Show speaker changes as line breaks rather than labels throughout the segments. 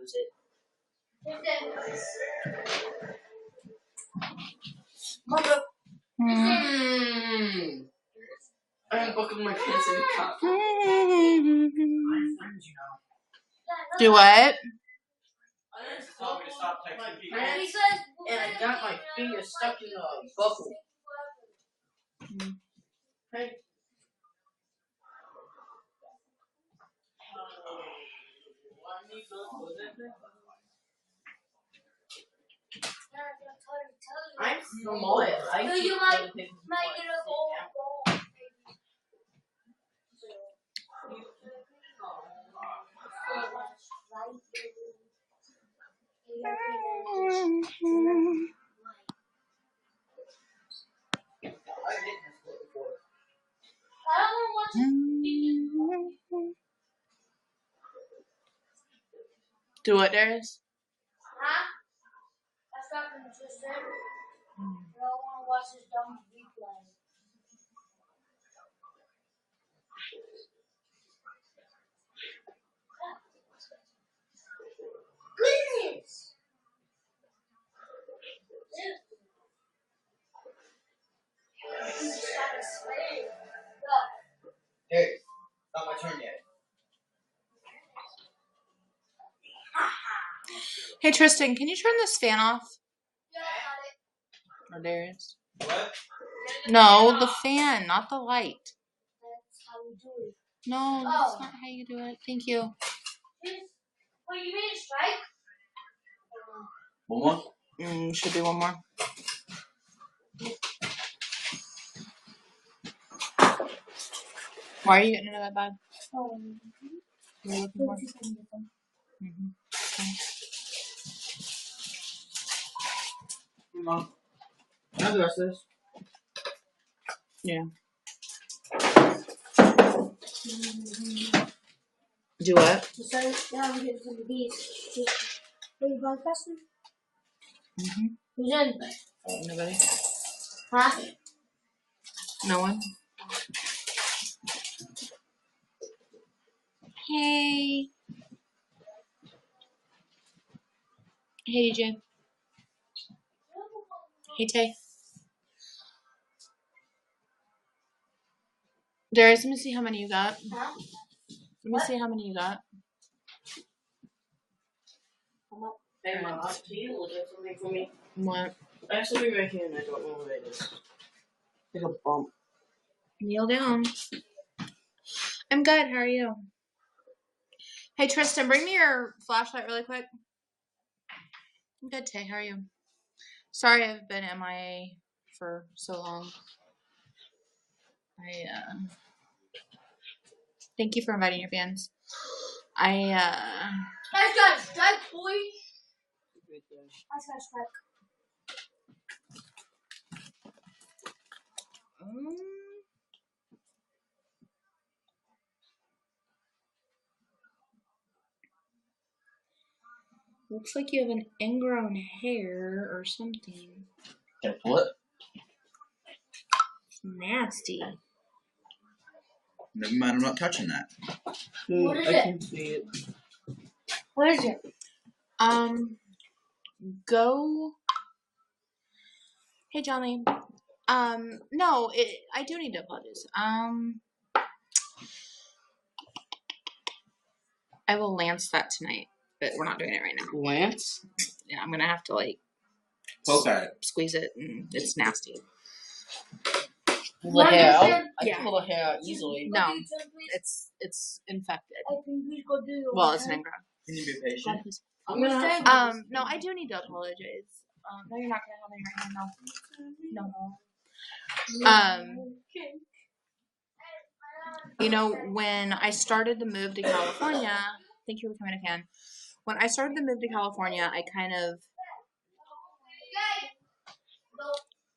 lose it. Mother. I'm booking my pants in the cup.
Do what?
I told me to stop texting people. And I got my finger stuck in a bubble. Hey. I'm from it. So you might get a gold.
Do what, Darius?
Huh? That's not consistent. I don't want to watch this dumb replay. Goodness!
Hey, not my turn yet.
Hey, Tristan, can you turn this fan off?
Yeah,
Or Darius?
What?
No, the fan, not the light.
that's how we do it.
No, that's not how you do it. Thank you.
Wait, you made a strike?
One more?
Should be one more. Why are you getting into that bag? What are you looking for?
No. Can I have the rest of this?
Yeah. Do what?
So, yeah, I'm getting some of these. Are you broadcasting? Who's in?
Nobody?
Huh?
No one? Hey. Hey, DJ. Hey, Tay. Darius, let me see how many you got.
Huh?
Let me see how many you got.
Hey, Mom, can you look at something for me?
What?
I have something right here and I don't know what it is. Like a bump.
Kneel down. I'm good. How are you? Hey, Tristan, bring me your flashlight really quick. I'm good, Tay. How are you? Sorry I've been MIA for so long. Thank you for inviting your fans.
I got a strike, boy. I got a strike.
Looks like you have an ingrown hair or something.
Can I pull it?
It's nasty.
Never mind, I'm not touching that.
What is
I
it?
can see it.
What is it?
Go. Hey, Johnny. No, I do need to apologize. I will lance that tonight, but we're not doing it right now.
Lance?
Yeah, I'm gonna have to
Poke at it.
squeeze it, and it's nasty.
Pull the hair out? I
Yeah.
can pull the hair out easily.
No, it's infected.
I think we go do your
Well, it's an ingrown.
Can you be patient?
I'm gonna have to.
No, I do need to apologize. No, you're not gonna have any right now. No. You know, when I started to move to California, thank you for coming again. When I started to move to California, I kind of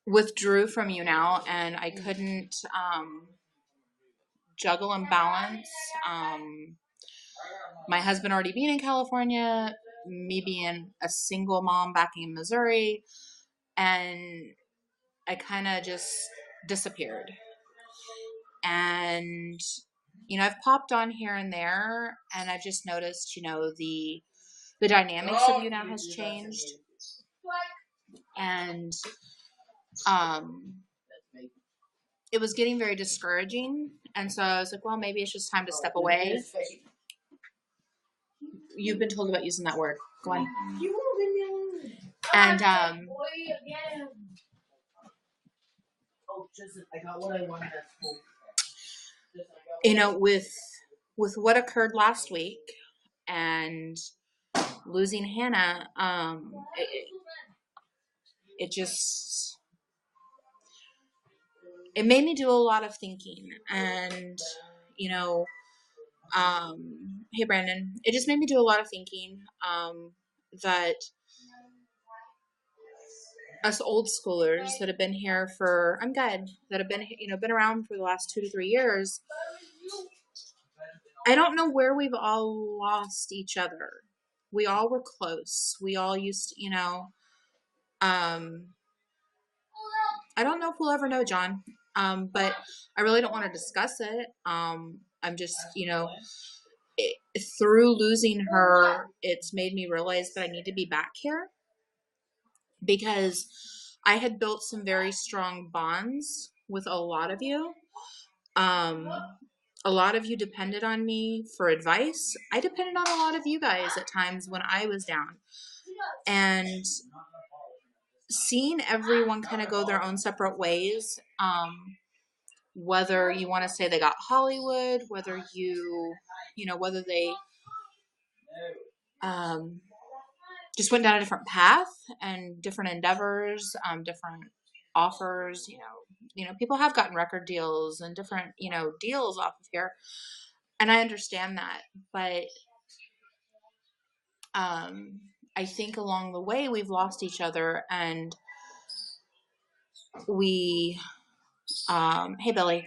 withdrew from YouNow, and I couldn't juggle and balance. My husband already being in California, me being a single mom back in Missouri, and I kind of just disappeared. And, you know, I've popped on here and there, and I've just noticed, you know, the the dynamics of YouNow has changed. And it was getting very discouraging. And so I was like, well, maybe it's just time to step away. You've been told about using that word. Go on. And
I got what I wanted at school.
you know, with what occurred last week and losing Hannah, it just, it made me do a lot of thinking. And, you know, hey Brandon, it just made me do a lot of thinking, that us old schoolers that have been here for, I'm good, that have been, you know, been around for the last 2 to 3 years, I don't know where we've all lost each other. We all were close. We all used to, you know, I don't know if we'll ever know, John. But I really don't want to discuss it. I'm just, you know, through losing her, it's made me realize that I need to be back here, because I had built some very strong bonds with a lot of you. A lot of you depended on me for advice. I depended on a lot of you guys at times when I was down. And seeing everyone kind of go their own separate ways, whether you want to say they got Hollywood, whether whether they just went down a different path and different endeavors, different offers, people have gotten record deals and different, deals off of here. And I understand that, but I think along the way we've lost each other, and we, hey Billy,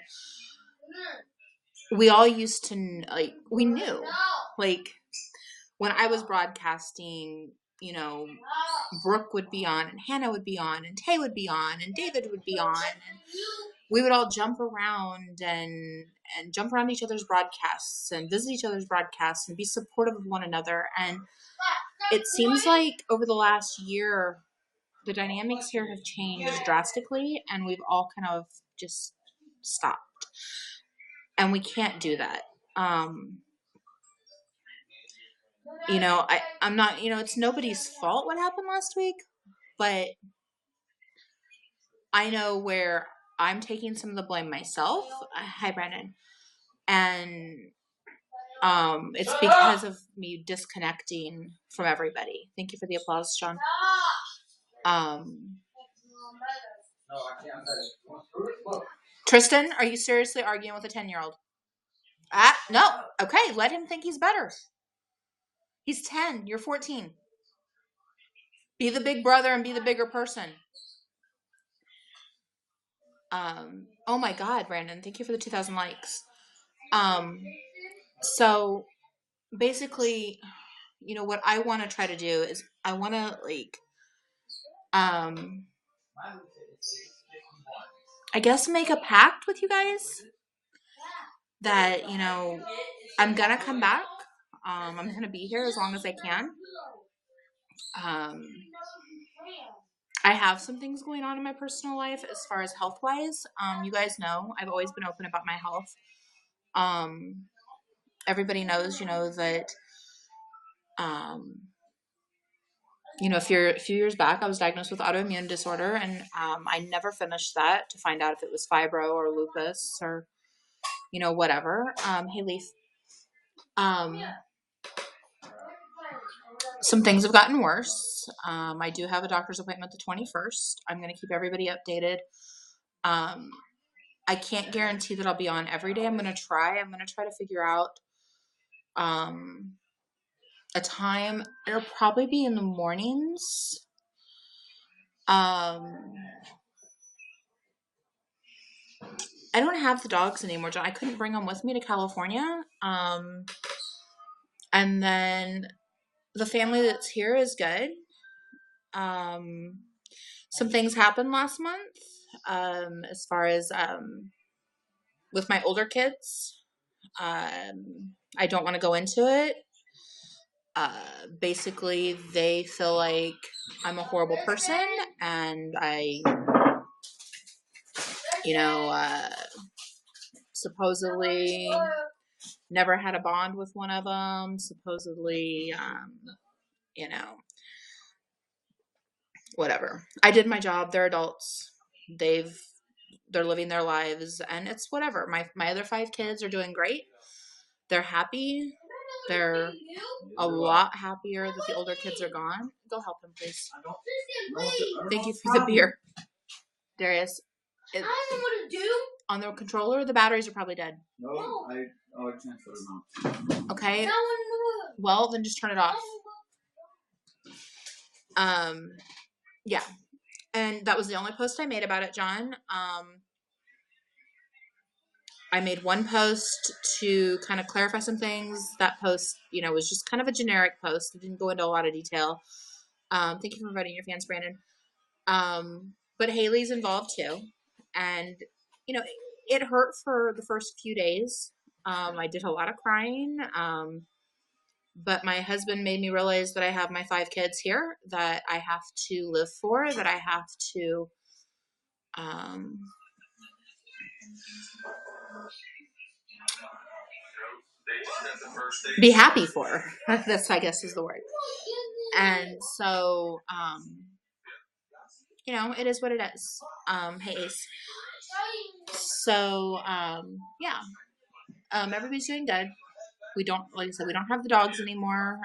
we all used to, we knew, when I was broadcasting, Brooke would be on, and Hannah would be on, and Tay would be on, and David would be on, and we would all jump around and jump around each other's broadcasts and visit each other's broadcasts and be supportive of one another. And it seems like over the last year, the dynamics here have changed drastically, and we've all kind of just stopped. And we can't do that. I'm not, it's nobody's fault what happened last week, but I know where I'm taking some of the blame myself. Hi, Brandon. And it's because of me disconnecting from everybody. Thank you for the applause, Sean. Tristan, are you seriously arguing with a 10-year-old? No. Okay, let him think he's better. He's 10. You're 14. Be the big brother and be the bigger person. Oh my God, Brandon, thank you for the 2,000 likes. So basically, what I want to try to do is I want to I guess make a pact with you guys that, I'm going to come back. I'm going to be here as long as I can. I have some things going on in my personal life as far as health-wise. You guys know I've always been open about my health. Everybody knows, that, a few years back, I was diagnosed with autoimmune disorder, and I never finished that to find out if it was fibro or lupus or, whatever. Hey, Leaf. Some things have gotten worse. I do have a doctor's appointment the 21st. I'm going to keep everybody updated. I can't guarantee that I'll be on every day. I'm going to try to figure out a time. It'll probably be in the mornings. I don't have the dogs anymore, John. I couldn't bring them with me to California. And then the family that's here is good. Some things happened last month, as far as, with my older kids. I don't want to go into it. Basically, they feel like I'm a horrible person, and I, supposedly never had a bond with one of them. Supposedly, whatever. I did my job. They're adults. They're living their lives, and it's whatever. My other 5 kids are doing great. They're happy. They're a lot happier that the older kids are gone. Go help him, please. Thank you for the beer, Darius.
I don't know what to do.
On the controller, the batteries are probably dead.
No, I transferred them out.
Okay.
No one knew.
Well, then just turn it off. Yeah. And that was the only post I made about it, John. I made one post to kind of clarify some things. That post, was just kind of a generic post. It didn't go into a lot of detail. Thank you for inviting your fans, Brandon. But Haley's involved too. And, it hurt for the first few days. I did a lot of crying. But my husband made me realize that I have my 5 kids here, that I have to live for, that I have to, be happy for. That's, I guess, is the word. And so, it is what it is. Hey, Ace. So, yeah. Everybody's doing good. We don't, like I said, we don't have the dogs anymore.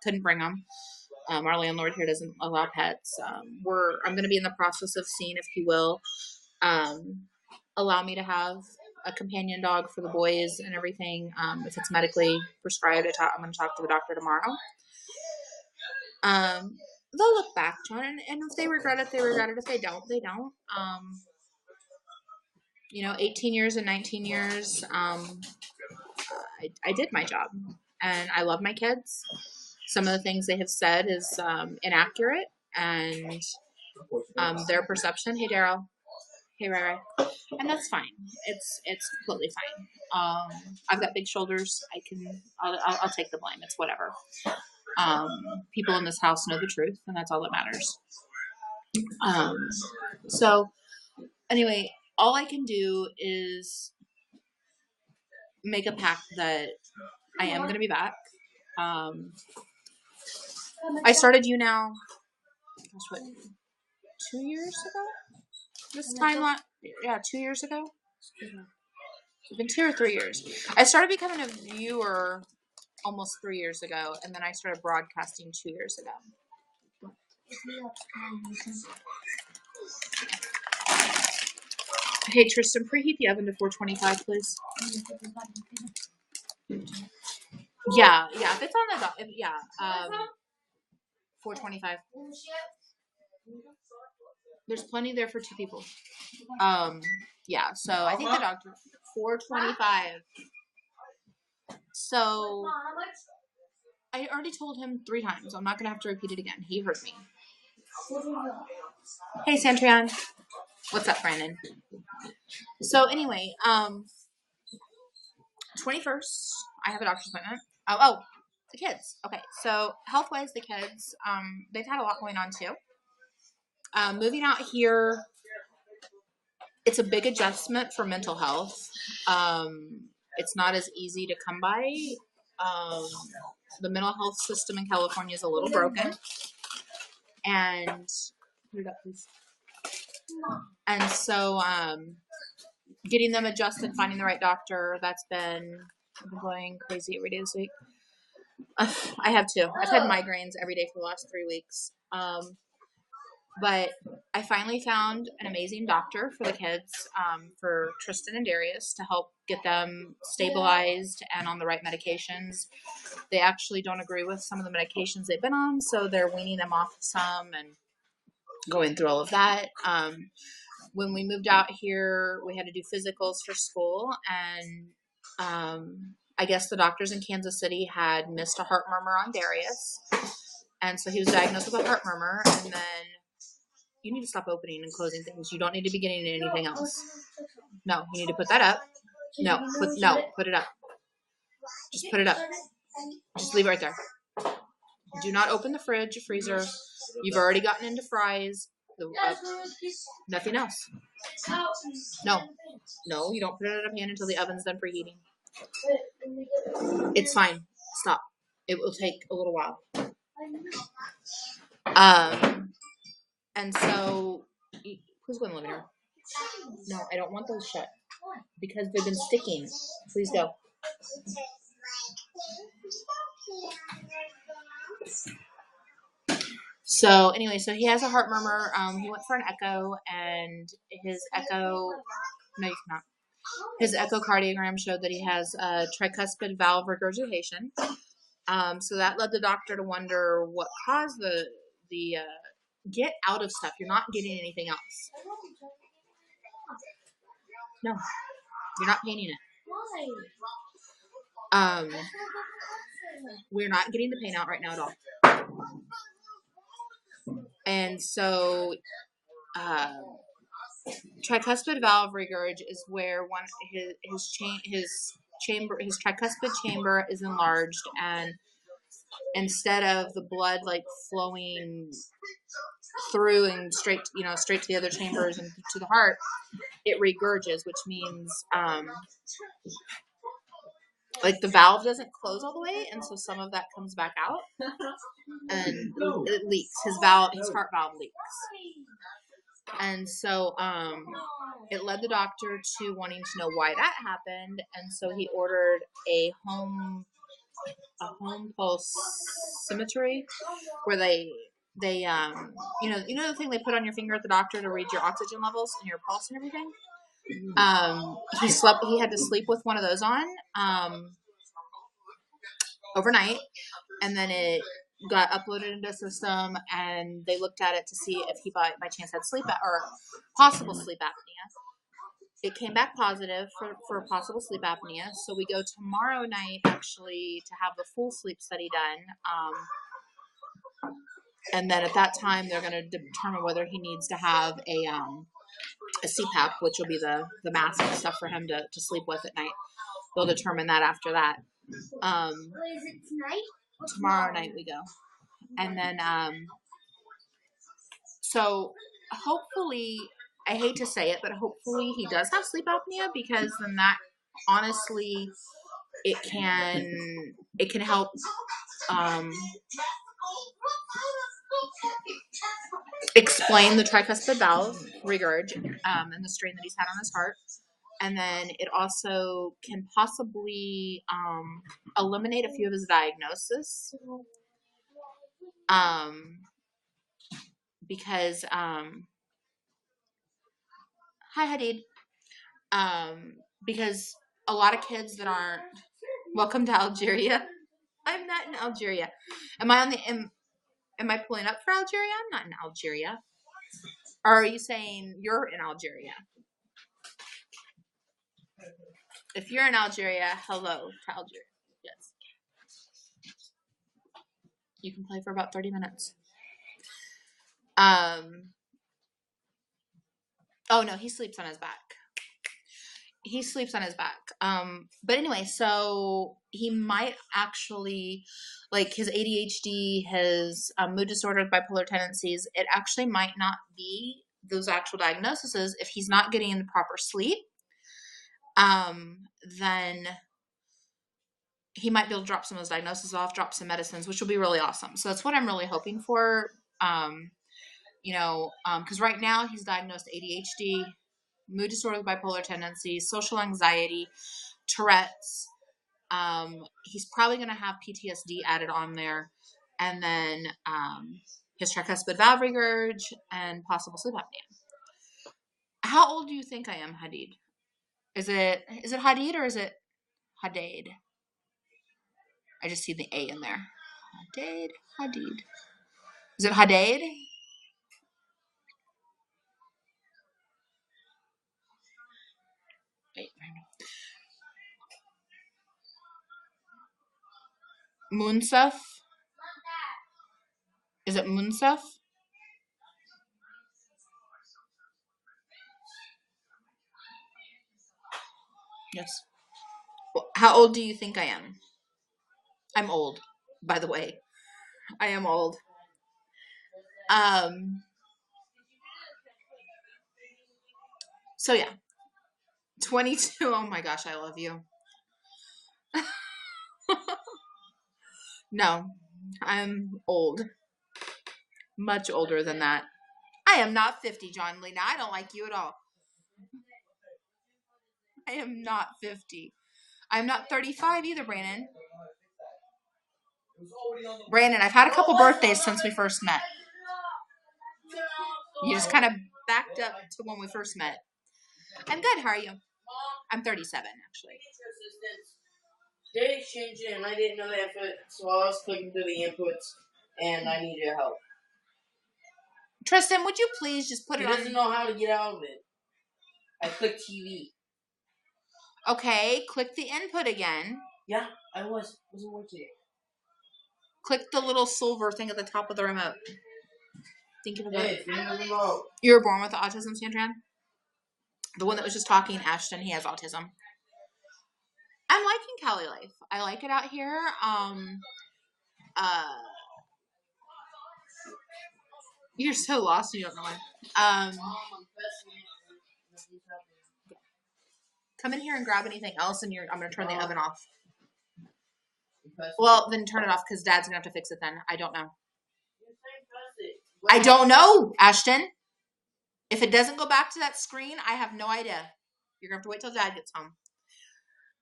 Couldn't bring them. Our landlord here doesn't allow pets. I'm going to be in the process of seeing if he will allow me to have a companion dog for the boys and everything. If it's medically prescribed, I'm going to talk to the doctor tomorrow. They'll look back, John, and if they regret it, they regret it. If they don't, they don't. 18 years and 19 years, I did my job, and I love my kids. Some of the things they have said is inaccurate, and their perception. Hey, Daryl. Hey, Rai. And that's fine. It's completely fine. I've got big shoulders. I'll take the blame. It's whatever. People in this house know the truth, and that's all that matters. So anyway, all I can do is make a pact that I am going to be back. I started YouNow, 2 years ago? This time, 2 years ago? It's been 2 or 3 years. I started becoming a viewer almost 3 years ago, and then I started broadcasting 2 years ago. Hey, Tristan, preheat the oven to 425, please. Yeah. If it's on the 425. There's plenty there for 2 people. Yeah. So I think the doctor 425. So I already told him 3 times. I'm not gonna have to repeat it again. He heard me. Hey, Santrion. What's up, Brandon? So anyway, 21st, I have a doctor's appointment. Oh, the kids. Okay, so health-wise, the kids, they've had a lot going on too. Moving out here, it's a big adjustment for mental health. It's not as easy to come by. The mental health system in California is a little broken. And put it up, please. And so, getting them adjusted, finding the right doctor, I've been going crazy every day this week. I have too. I've had migraines every day for the last 3 weeks. But I finally found an amazing doctor for the kids, for Tristan and Darius, to help get them stabilized and on the right medications. They actually don't agree with some of the medications they've been on, so they're weaning them off some and going through all of that. When we moved out here, we had to do physicals for school, and I guess the doctors in Kansas City had missed a heart murmur on Darius, and so he was diagnosed with a heart murmur. And then you need to stop opening and closing things. You don't need to be getting into anything else. No, you need to put that up. No, put it up. Just put it up. Just leave it right there. Do not open the fridge, freezer. You've already gotten into fries. Nothing else. No, you don't put it in a pan until the oven's done preheating. It's fine. Stop. It will take a little while. And so, who's going to the living room? No, I don't want those shut because they've been sticking. Please go. So anyway, so he has a heart murmur. He went for an echo, and his echo. No, you cannot. His echocardiogram showed that he has a tricuspid valve regurgitation. So that led the doctor to wonder what caused the get out of stuff. You're not getting anything else. No, you're not painting it. We're not getting the paint out right now at all. And so, tricuspid valve regurg is where his tricuspid chamber is enlarged, and instead of the blood like flowing through and straight to the other chambers and to the heart, it regurges, which means like the valve doesn't close all the way, and so some of that comes back out and it leaks. His heart valve leaks. And so it led the doctor to wanting to know why that happened, and so he ordered a home pulsimetry where they you know the thing they put on your finger at the doctor to read your oxygen levels and your pulse and everything. He had to sleep with one of those on overnight, and then it got uploaded into a system, and they looked at it to see if he by chance had possible sleep apnea. It came back positive for possible sleep apnea, so we go tomorrow night actually to have the full sleep study done, and then at that time they're going to determine whether he needs to have a CPAP, which will be the mask and stuff for him to sleep with at night. They'll determine that after that.
Is it tonight?
Tomorrow night we go. And then, so hopefully, I hate to say it, but hopefully he does have sleep apnea, because then that, honestly, it can help, explain the tricuspid valve regurg, and the strain that he's had on his heart. And then it also can possibly eliminate a few of his diagnoses. Because hi Hadid. Because a lot of kids that aren't welcome to Algeria. I'm not in Algeria. Am I pulling up for Algeria? I'm not in Algeria. Or are you saying you're in Algeria? If you're in Algeria, hello to Algeria. Yes. You can play for about 30 minutes. Oh no, he sleeps on his back. But anyway, so he might actually, like his ADHD, his mood disorder, bipolar tendencies, it actually might not be those actual diagnoses. If he's not getting the proper sleep, then he might be able to drop some of those diagnoses off, drop some medicines, which will be really awesome. So that's what I'm really hoping for. Because right now he's diagnosed ADHD, mood disorder with bipolar tendencies, social anxiety, Tourette's. He's probably going to have PTSD added on there, and then his tricuspid valve regurg and possible sleep apnea. How old do you think I am, Hadid? Is it Hadid or is it Hadid? I just see the A in there. Hadid. Is it Hadid? Wait, Munsaf? Is it Munsaf? Yes. Well, how old do you think I am? I'm old, by the way. I am old. So yeah. 22. Oh my gosh, I love you. No, I'm old. Much older than that. I am not 50, John Lena. I don't like you at all. I am not 50. I'm not 35 either, Brandon. Brandon, I've had a couple birthdays since we first met. You just kind of backed up to when we first met. I'm good. How are you? I'm 37, actually.
They changed it, and I didn't know that, so I was clicking through the inputs, and I need your help.
Tristan, would you please just put it on?
He doesn't know how to get out of it. I clicked TV.
Okay, click the input again.
Yeah, I wasn't working.
Click the little silver thing at the top of the remote. Think of it.
Hey,
you were born with autism, Sandran? The one that was just talking, Ashton, he has autism. I'm liking Cali life. I like it out here. You're so lost, you don't know why. Come in here and grab anything else, and I'm going to turn the oven off. Well, then turn it off, because Dad's going to have to fix it then. I don't know. I don't know, Ashton. If it doesn't go back to that screen, I have no idea. You're going to have to wait till Dad gets home.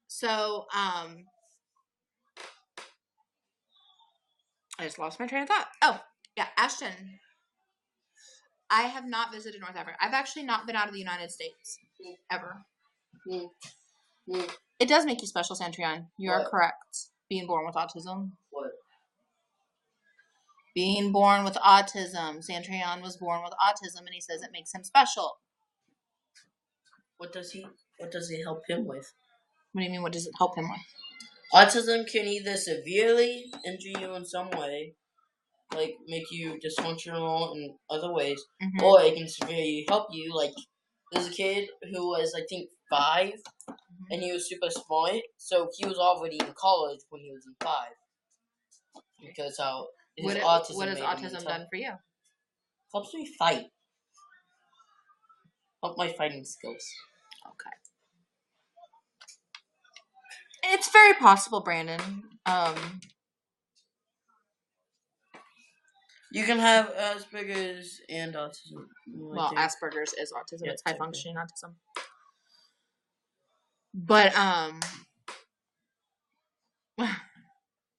So, I just lost my train of thought. Oh, yeah, Ashton. I have not visited North Africa. I've actually not been out of the United States. Ever. It does make you special, Santrion. You are correct. Being born with autism.
What?
Being born with autism. Santrion was born with autism, and he says it makes him special.
What does it help him with?
What do you mean, what does it help him with?
Autism can either severely injure you in some way, like make you dysfunctional in other ways, or it can severely help you. Like, there's a kid who was, I think, 5, and he was super smart, so he was already in college when he was in 5. Because how his autism.
What has autism done for you?
Helps me fight. Help my fighting skills.
Okay. It's very possible, Brandon.
You can have Asperger's and autism.
Well, Asperger's is autism. Yeah, it's high functioning autism. But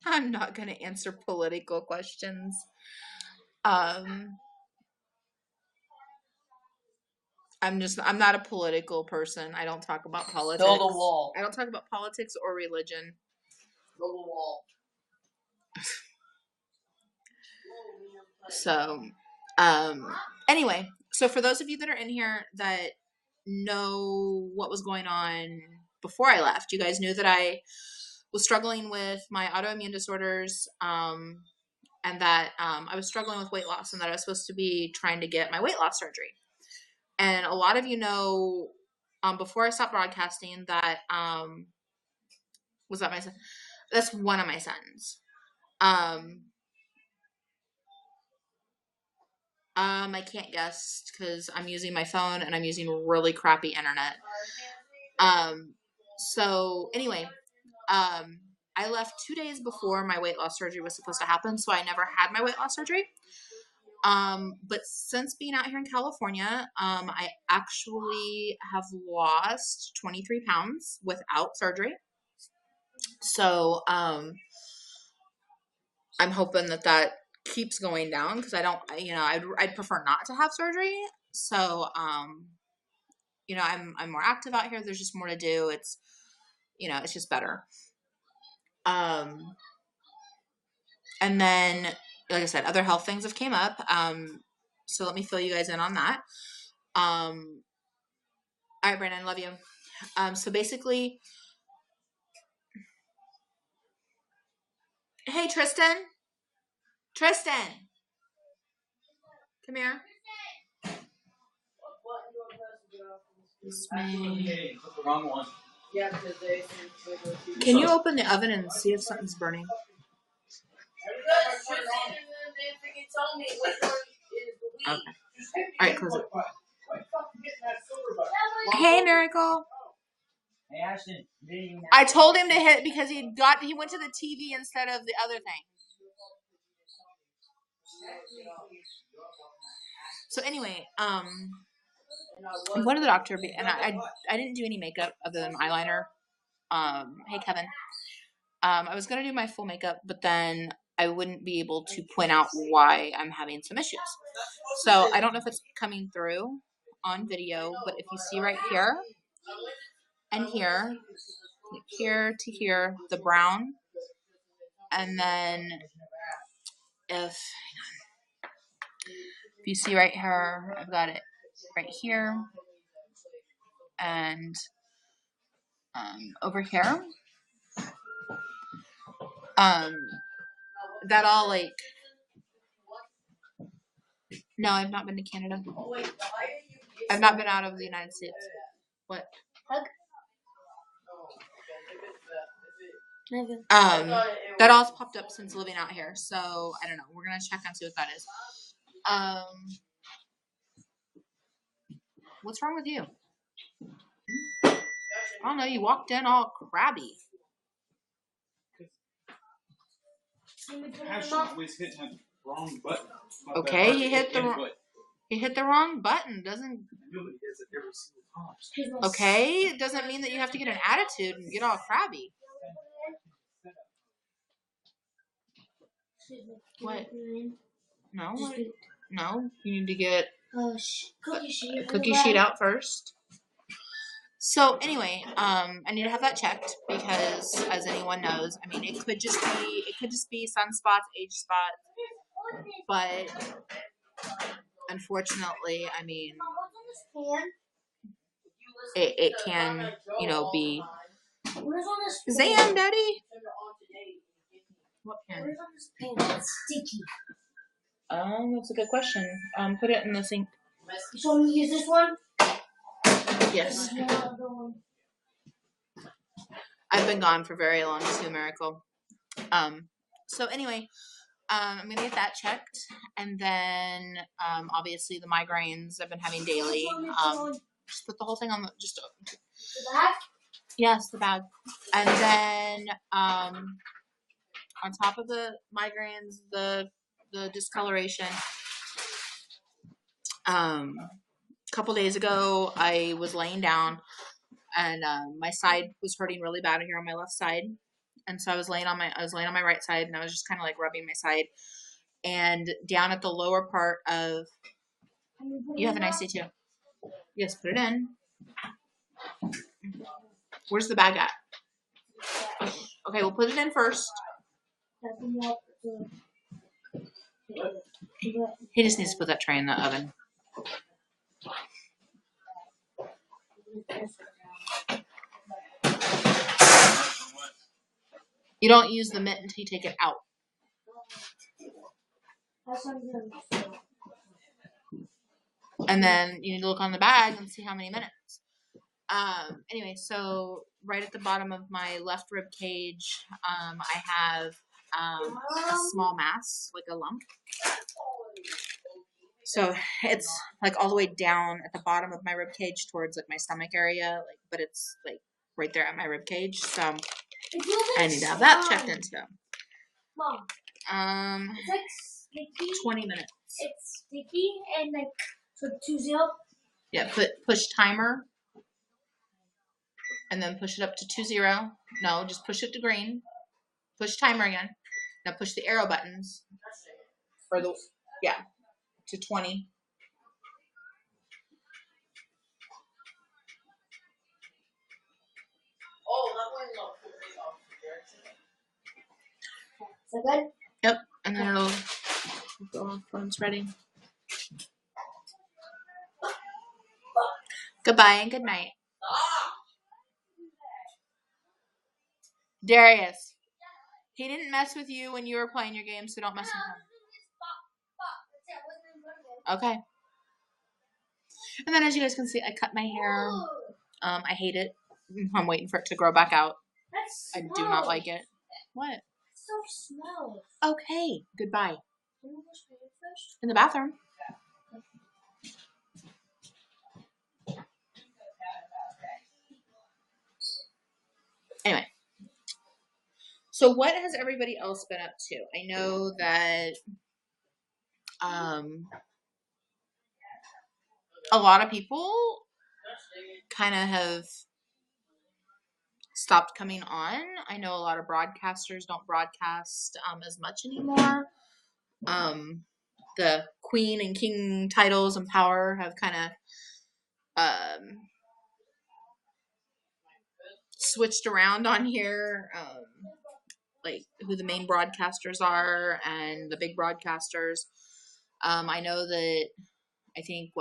I'm not going to answer political questions. I'm not a political person. I don't talk about politics.
Build a wall.
I don't talk about politics or religion.
Build a wall.
So, anyway, so for those of you that are in here that know what was going on before I left, you guys knew that I was struggling with my autoimmune disorders, and that I was struggling with weight loss, and that I was supposed to be trying to get my weight loss surgery. And a lot of you know, before I stopped broadcasting, that was that my son? That's one of my sons. I can't guess because I'm using my phone and I'm using really crappy internet. So anyway, I left 2 days before my weight loss surgery was supposed to happen, so I never had my weight loss surgery. But since being out here in California, I actually have lost 23 pounds without surgery. So, I'm hoping that keeps going down, because I'd prefer not to have surgery. So, I'm more active out here. There's just more to do. It's, it's just better. And then, like I said, other health things have came up. So let me fill you guys in on that. All right, Brandon, love you. So basically, hey, Tristan, come here.
The wrong one.
Can you open the oven and see if something's burning? Okay. Alright, close it. Hey, Miracle.
Hey, Ashton.
I told him to hit because he went to the TV instead of the other thing. So anyway, what did the doctor be? And I didn't do any makeup other than eyeliner. Hey Kevin. I was gonna do my full makeup, but then I wouldn't be able to point out why I'm having some issues. So I don't know if it's coming through on video, but if you see right here and here to here, the brown, and then if you see right here, I've got it right here and over here. That all like. No, I've not been to Canada. I've not been out of the United States. What?
Hug.
That all's popped up since living out here, so I don't know. We're gonna check and see what that is. What's wrong with you? I don't know. You walked in all crabby.
Ashton always hitting the wrong button.
Okay, he hit the wrong button. Doesn't. Okay, it doesn't mean that you have to get an attitude and get all crabby. What? No. No. You need to get a cookie sheet out first. So anyway, I need to have that checked because, as anyone knows, I mean, it could just be sunspots, age spots, but unfortunately, I mean, it can, be. Zam, Daddy. What pen?
It's sticky.
That's a good question. Put it in the sink.
You want me to use this one?
Yes. I've been gone for very long too, Miracle. So anyway, I'm gonna get that checked, and then obviously the migraines I've been having daily. Just put the whole thing on the
bag.
Yes, the bag, and then on top of the migraines, the discoloration. A couple days ago, I was laying down, and my side was hurting really bad here on my left side, and so I was laying on my right side, and I was just kind of like rubbing my side, and down at the lower part of. You have a nice day too. Yes, put it in. Where's the bag at? Okay, we'll put it in first. He just needs to put that tray in the oven. You don't use the mitt until you take it out. And then you need to look on the bag and see how many minutes. Anyway, so right at the bottom of my left rib cage, I have a small mass, like a lump. So it's like all the way down at the bottom of my rib cage towards like my stomach area, but it's like right there at my rib cage. So I need to have that checked into.
Mom. It's like sticky.
20 minutes.
It's sticky and like so 20.
Yeah, push timer. And then push it up to 20. No, just push it to green. Push timer again. Now push the arrow buttons. To 20.
Is that good?
Yep, and then it'll go off when it's ready. Goodbye and good night. Darius, he didn't mess with you when you were playing your game, so don't mess with him. Okay. And then as you guys can see, I cut my hair. I hate it. I'm waiting for it to grow back out. I do not like it. What?
So smells.
Okay. Goodbye. In the bathroom. Anyway. So what has everybody else been up to? I know that a lot of people kind of have stopped coming on. I know a lot of broadcasters don't broadcast as much anymore. The queen and king titles and power have kind of switched around on here, like who the main broadcasters are and the big broadcasters. I know that I think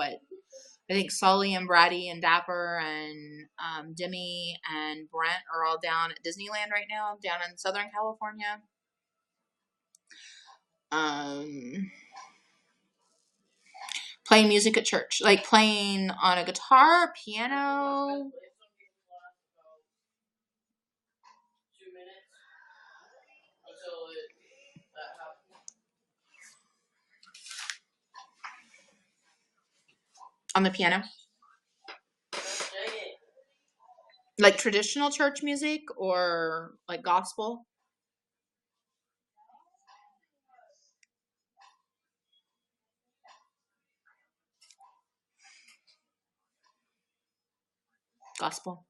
Sully and Brady and Dapper and Demi and Brent are all down at Disneyland right now, down in Southern California. Playing music at church, like playing on a guitar, piano. On the piano. Like traditional church music or like gospel? Gospel.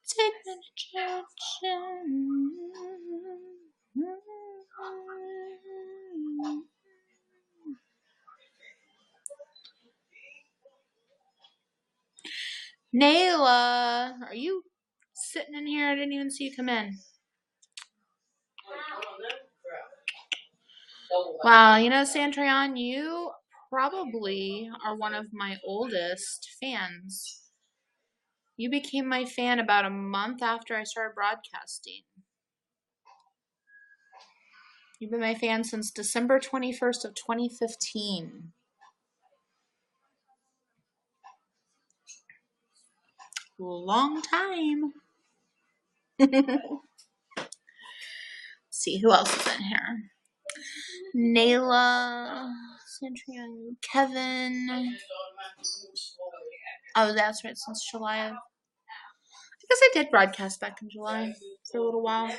Take me to church. Nayla, are you sitting in here? I didn't even see you come in. Wow, you know, Santrion, you probably are one of my oldest fans. You became my fan about a month after I started broadcasting. You've been my fan since December 21st of 2015. Long time. Let's see, who else is in here? Nayla, Santrion, Kevin. Oh, that's right, since July. I guess I did broadcast back in July for a little while.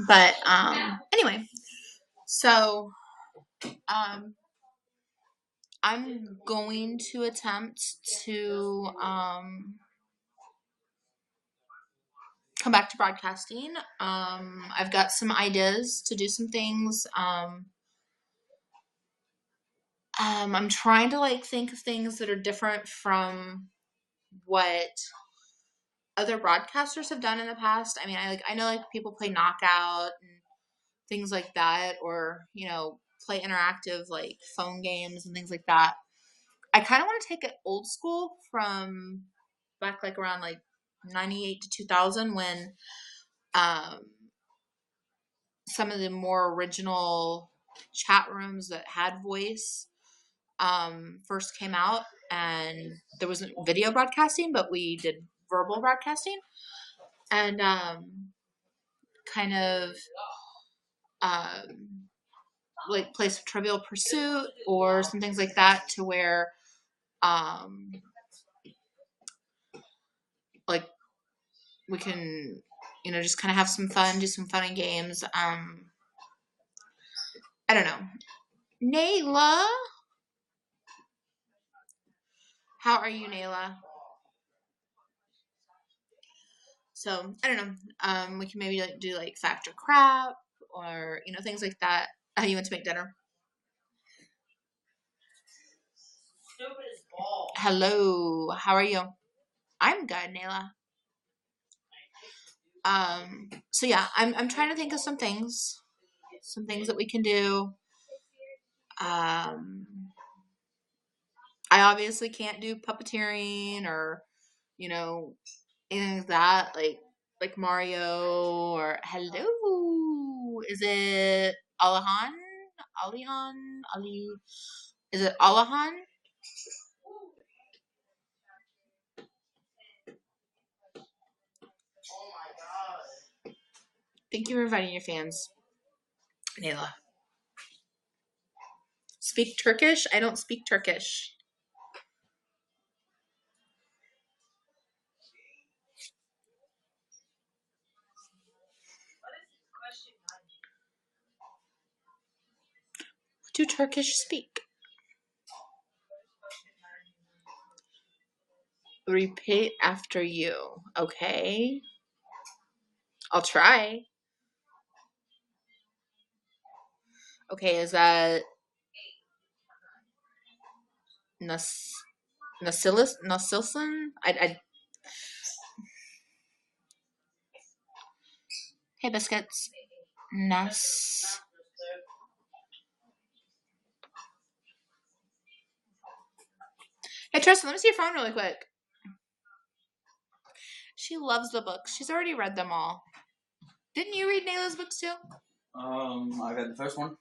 But anyway, so I'm going to attempt to come back to broadcasting. I've got some ideas to do some things. I'm trying to like think of things that are different from what other broadcasters have done in the past. I mean, I know like people play knockout and things like that, or you know, play interactive like phone games and things like that. I kind of want to take it old school from back like around like 98 to 2000 when some of the more original chat rooms that had voice first came out, and there wasn't video broadcasting, but we did verbal broadcasting, and kind of like play some Trivial Pursuit or some things like that, to where like we can, you know, just kind of have some fun, do some fun and games. I don't know. Nayla, how are you, Nayla? So I don't know. We can maybe like do like fact or crap, or you know, things like that. How you want to make dinner? Hello, how are you? I'm good, Nayla. So yeah, I'm trying to think of some things that we can do. I obviously can't do puppeteering or, you know, anything like that, like Mario or hello. Is it Alihan? Ali. Is it Alihan?
Oh my god.
Thank you for inviting your fans. Nayla. Speak Turkish? I don't speak Turkish. What do Turkish speak? Repeat after you. Okay. I'll try. Okay, is that Nasilson? Hey, biscuits. Nas. Hey, Tristan, let me see your phone really quick. She loves the books. She's already read them all. Didn't you read Nayla's books too?
I got the first one.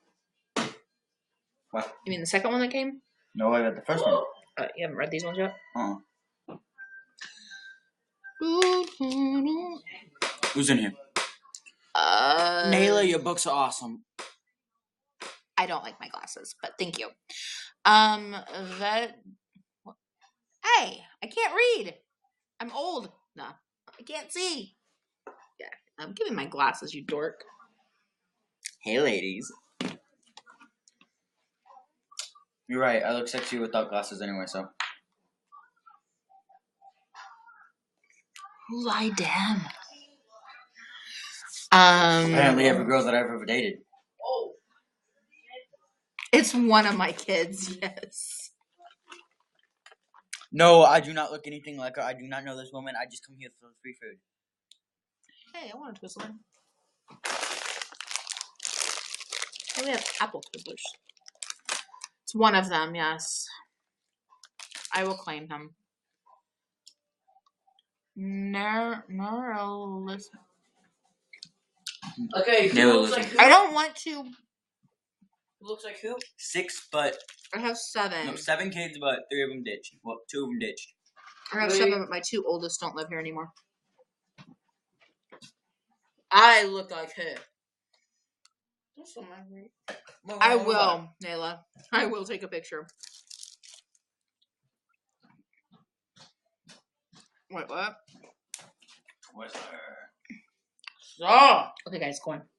What?
You mean the second one that came?
No, I got the first one.
You haven't read these ones yet?
Who's in here? Nayla, your books are awesome.
I don't like my glasses, but thank you. Hey, I can't read. I'm old. No, I can't see. Yeah, give me my glasses, you dork.
Hey, ladies. You're right. I look sexy without glasses anyway, so.
Lie down.
Apparently every girl that I've ever dated.
Oh.
It's one of my kids, yes.
No, I do not look anything like her. I do not know this woman. I just come here for free food.
Hey, I want a Twizzler. Hey, we have apple Twizzlers. It's one of them, yes. I will claim him.
Okay, who
Never
looks
listen.
like who?
I don't want to.
Who looks like who?
6, but
I have 7.
no, 7 kids, but 3 of them ditched. Well, 2 of them ditched.
I have 7, but my 2 oldest don't live here anymore. I look like her. I will, Nayla. I will take a picture. Wait, what?
What's her?
Stop!
Okay, guys, go on.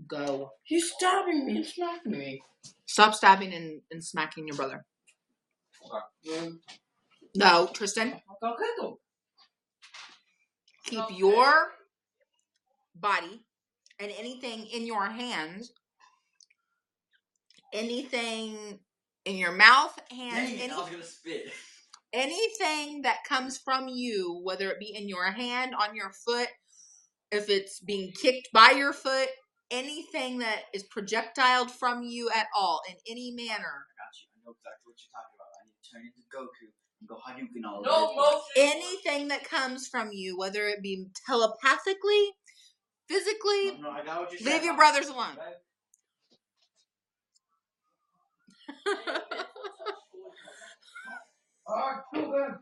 Go.
He's stabbing me and smacking me.
Stop stabbing and smacking your brother. No, Tristan.
I'll kick him.
Keep your body and anything in your hands, anything in your mouth, hands,
I was gonna spit.
anything that comes from you, whether it be in your hand, on your foot, if it's being kicked by your foot, anything that is projectiled from you at all in any manner.
I got you. I know exactly what you're talking about. I need to turn into Goku and go Hadouken all
No
over.
motion.
Anything that comes from you, whether it be telepathically, physically,
No, I got what you said.
leave your brothers alone.
Alright, cool, man.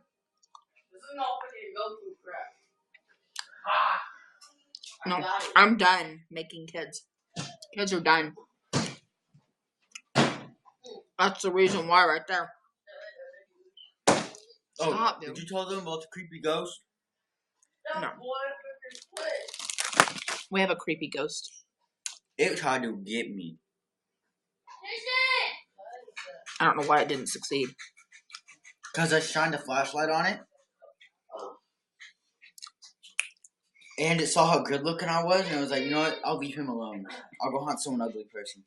This is not freaking Goku crap.
No, I'm done making kids. Kids are done. That's the reason why right there. Stop, dude.
Did you tell them about the creepy ghost?
No. We have a creepy ghost.
It tried to get me.
I don't know why it didn't succeed.
Because I shined a flashlight on it. And it saw how good looking I was, and it was like, you know what? I'll leave him alone. I'll go hunt some ugly person.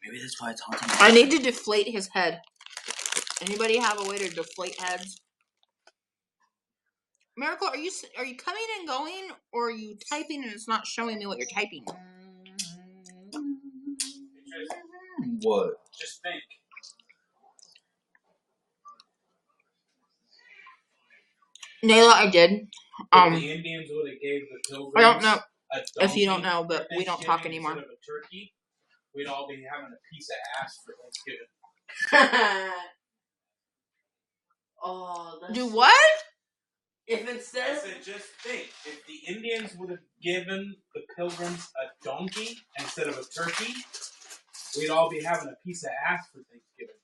Maybe that's why it's haunting me.
I need to deflate his head. Anybody have a way to deflate heads? Miracle, are you coming and going, or are you typing and it's not showing me what you're typing?
What?
Just think.
Nayla, I did.
The Indians would have gave the Pilgrims.
I don't know. If you don't know, but we don't talk anymore.
Instead of a turkey, we'd all be having a piece of ass for Thanksgiving.
Oh, that's...
Do what?
If instead...
I said, just think, if the Indians would have given the Pilgrims a donkey instead of a turkey, we'd all be having a piece of ass for Thanksgiving.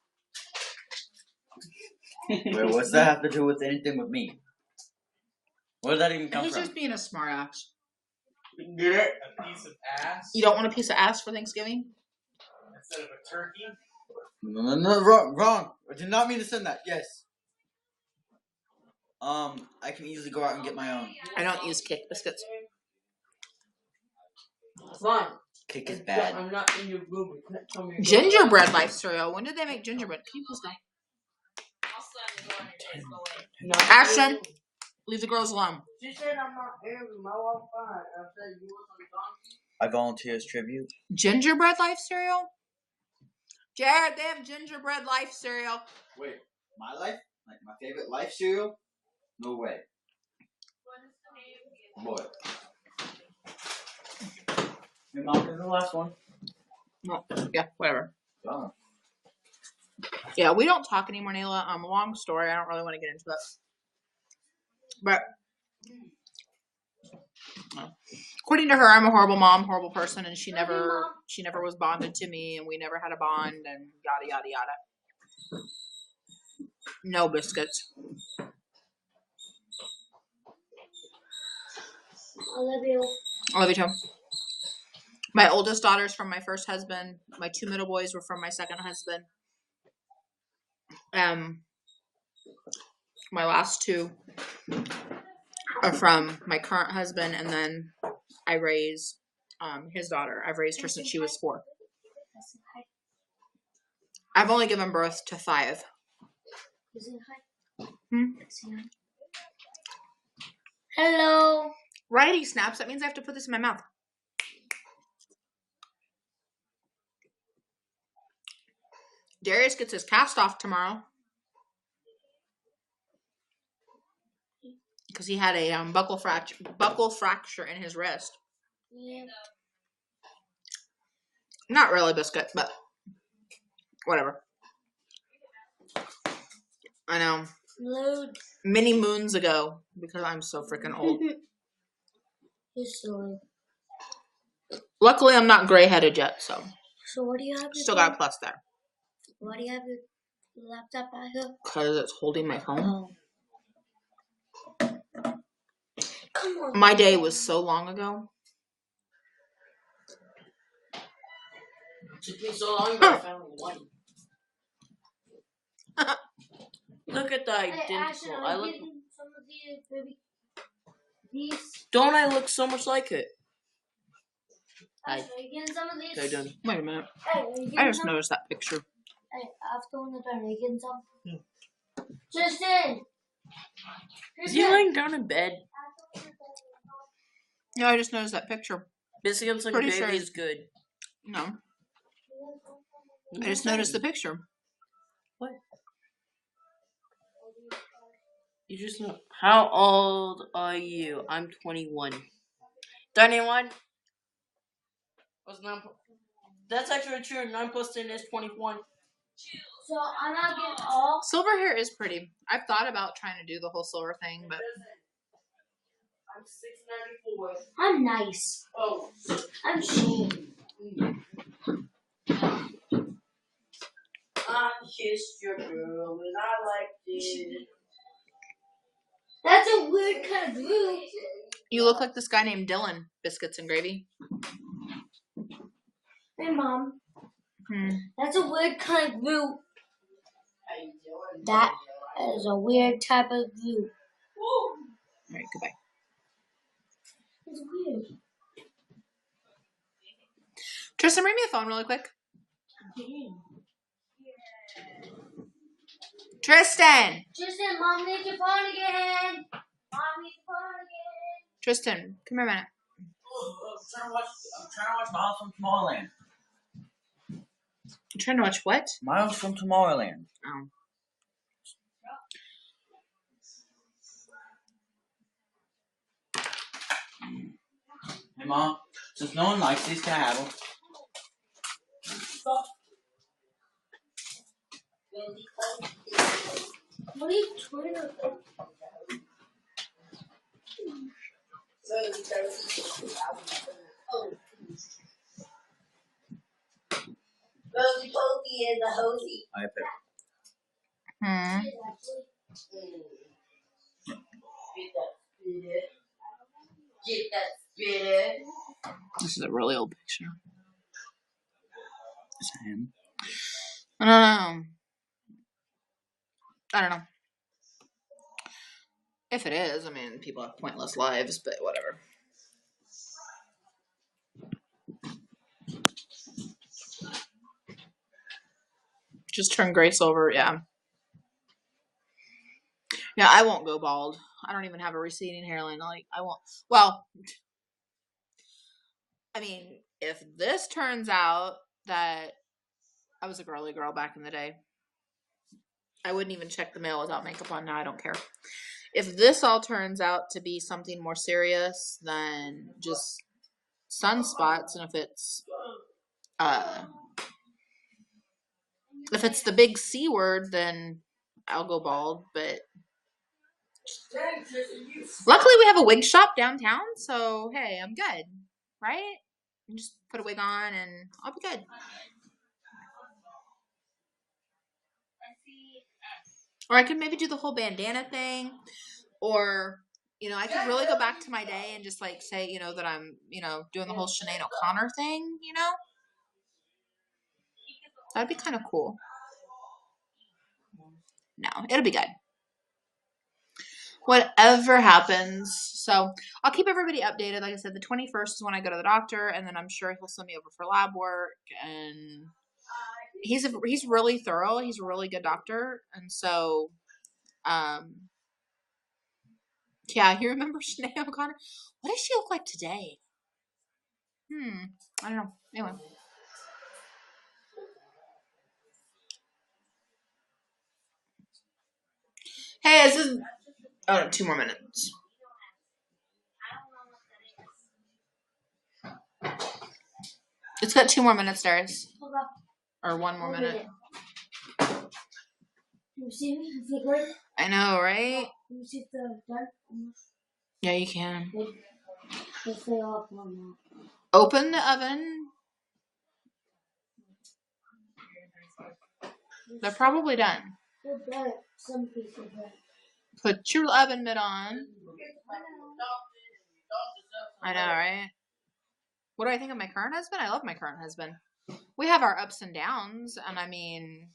Wait, what's that have to do with anything with me? Where did that even come
He's
from?
just being a smart ass.
Get it?
A piece of ass
You don't want a piece of ass for Thanksgiving?
instead of a turkey?
No, wrong. I did not mean to send that. Yes. I can easily go out and get my own.
I don't use Kick biscuits.
Fine.
Kick is bad.
I'm not in your room.
Gingerbread life cereal. When did they make gingerbread? Can you please go? Ashton, leave the girls alone.
She said I'm not in your room. I was fine. I said you was on the donkey.
I volunteer as tribute.
Gingerbread life cereal? Jared, they have gingerbread life cereal.
Wait, my life? Like my favorite life cereal? No way. Boy. Your mom is the last one.
No, yeah, whatever.
Oh.
Yeah, we don't talk anymore, Nayla. Long story. I don't really want to get into it. But according to her, I'm a horrible mom, horrible person, and she never was bonded to me, and we never had a bond, and yada yada yada. No biscuits.
I love you.
I love you too. My oldest daughter's from my first husband. My two middle boys were from my second husband. My last two are from my current husband, and then I raise his daughter. I've raised her since she was 4. I've only given birth to 5.
Hello.
Righty snaps. That means I have to put this in my mouth. Darius gets his cast off tomorrow because he had a buckle fracture in his wrist.
Yeah.
Not really biscuit, but whatever. I know.
Load.
Many moons ago, because I'm so freaking old.
You're silly.
Luckily, I'm not gray-headed yet, so.
So what do you have?
Still got a plus there.
Why do you have your laptop out here?
Because it's holding my phone.
Oh. Come on.
My day was so long ago.
It took me so long, but I found one. Look at the identical.
Ashton,
I look.
some of these.
Don't I look so much like it?
Ashton, are you getting some of these?
Okay, done.
Wait a minute.
Hey, are you getting
I just
some?
noticed that picture.
Hey, after when the door, are you getting some?
Yeah.
Tristan!
Is he laying down in bed?
No, I just noticed that picture.
Biscuits and
Pretty
gravy
sure
is good.
No. I just noticed the picture.
What? You just know. How old are you? I'm 21. 21? What's 9? That's actually true. 9 plus 10 is 21.
So I'm not getting all.
Silver hair is pretty. I've thought about trying to do the whole silver thing, but
I'm 6'94".
I'm nice.
Oh.
I'm shame.
I kissed your girl and I liked it.
That's a weird kind of group.
you look like this guy named Dylan. Biscuits and gravy.
Hey, Mom. That's a weird kind of group. That is a weird type of group.
Alright, goodbye.
It's weird.
Tristan, bring me a phone really quick. Tristan!
Tristan, Mom needs your phone again. Mom needs your phone again.
Tristan, come here a minute.
I'm trying to watch Miles from Tomorrowland.
You trying to watch what?
Miles from Tomorrowland.
Oh.
Hey, Mom, since no one likes these, can I have them?
What are you trying to do? Rosie Pokey is a hosey.
I have it.
Get that spirit.
This is a really old picture.
Is that him?
I don't know. If it is, I mean, people have pointless lives, but whatever. Just turn Grace over, yeah. Yeah, I won't go bald. I don't even have a receding hairline. Like, I won't. Well, I mean, if this turns out that I was a girly girl back in the day, I wouldn't even check the mail without makeup on. Now I don't care. If this all turns out to be something more serious than just sunspots, and if it's the big C word, then I'll go bald. But luckily we have a wig shop downtown, so hey, I'm good, right? You just put a wig on and I'll be good. Or I could maybe do the whole bandana thing, or I could really go back to my day and just like say, that I'm, doing the whole Sinead O'Connor thing, That'd be kind of cool. No, it'll be good. Whatever happens. So I'll keep everybody updated. Like I said, the 21st is when I go to the doctor, and then I'm sure he'll send me over for lab work. And he's really thorough. He's a really good doctor, and so, yeah. You remember Sinead O'Connor? What does she look like today? I don't know. Anyway. Hey, this is. Oh, no, 2 more minutes. It's got 2 more minutes, Darius. Or 1 more minute.
You see me? Is it great?
I know, right?
You see the dark?
Yeah, you can.
They stay up on that.
Open the oven. They're probably done.
They're done. Some people done.
Put your oven mitt on. I know, right? What do I think of my current husband? I love my current husband. We have our ups and downs, and I mean,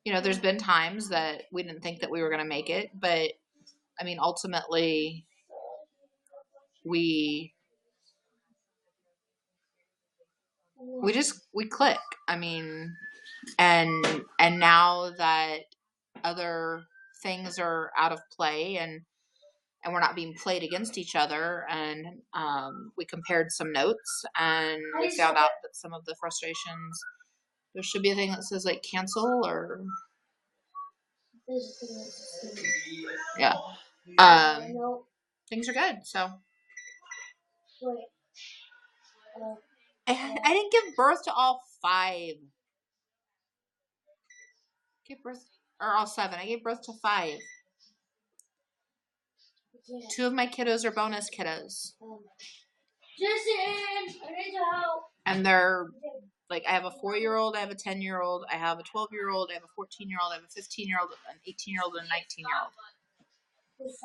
there's been times that we didn't think that we were going to make it, but I mean, ultimately, we click. I mean, and now that other things are out of play and we're not being played against each other, and we compared some notes, and we found out that some of the frustrations, there should be a thing that says like cancel or yeah. Things are good. So I didn't give birth to all 5. Give birth, or all 7. I gave birth to 5. 2 of my kiddos are bonus kiddos.
Jason, I need your help.
And they're like, I have a 4-year-old, I have a 10-year-old, I have a 12-year-old, I have a 14-year-old, I have a 15-year-old, an 18-year-old, and a 19-year-old.
It's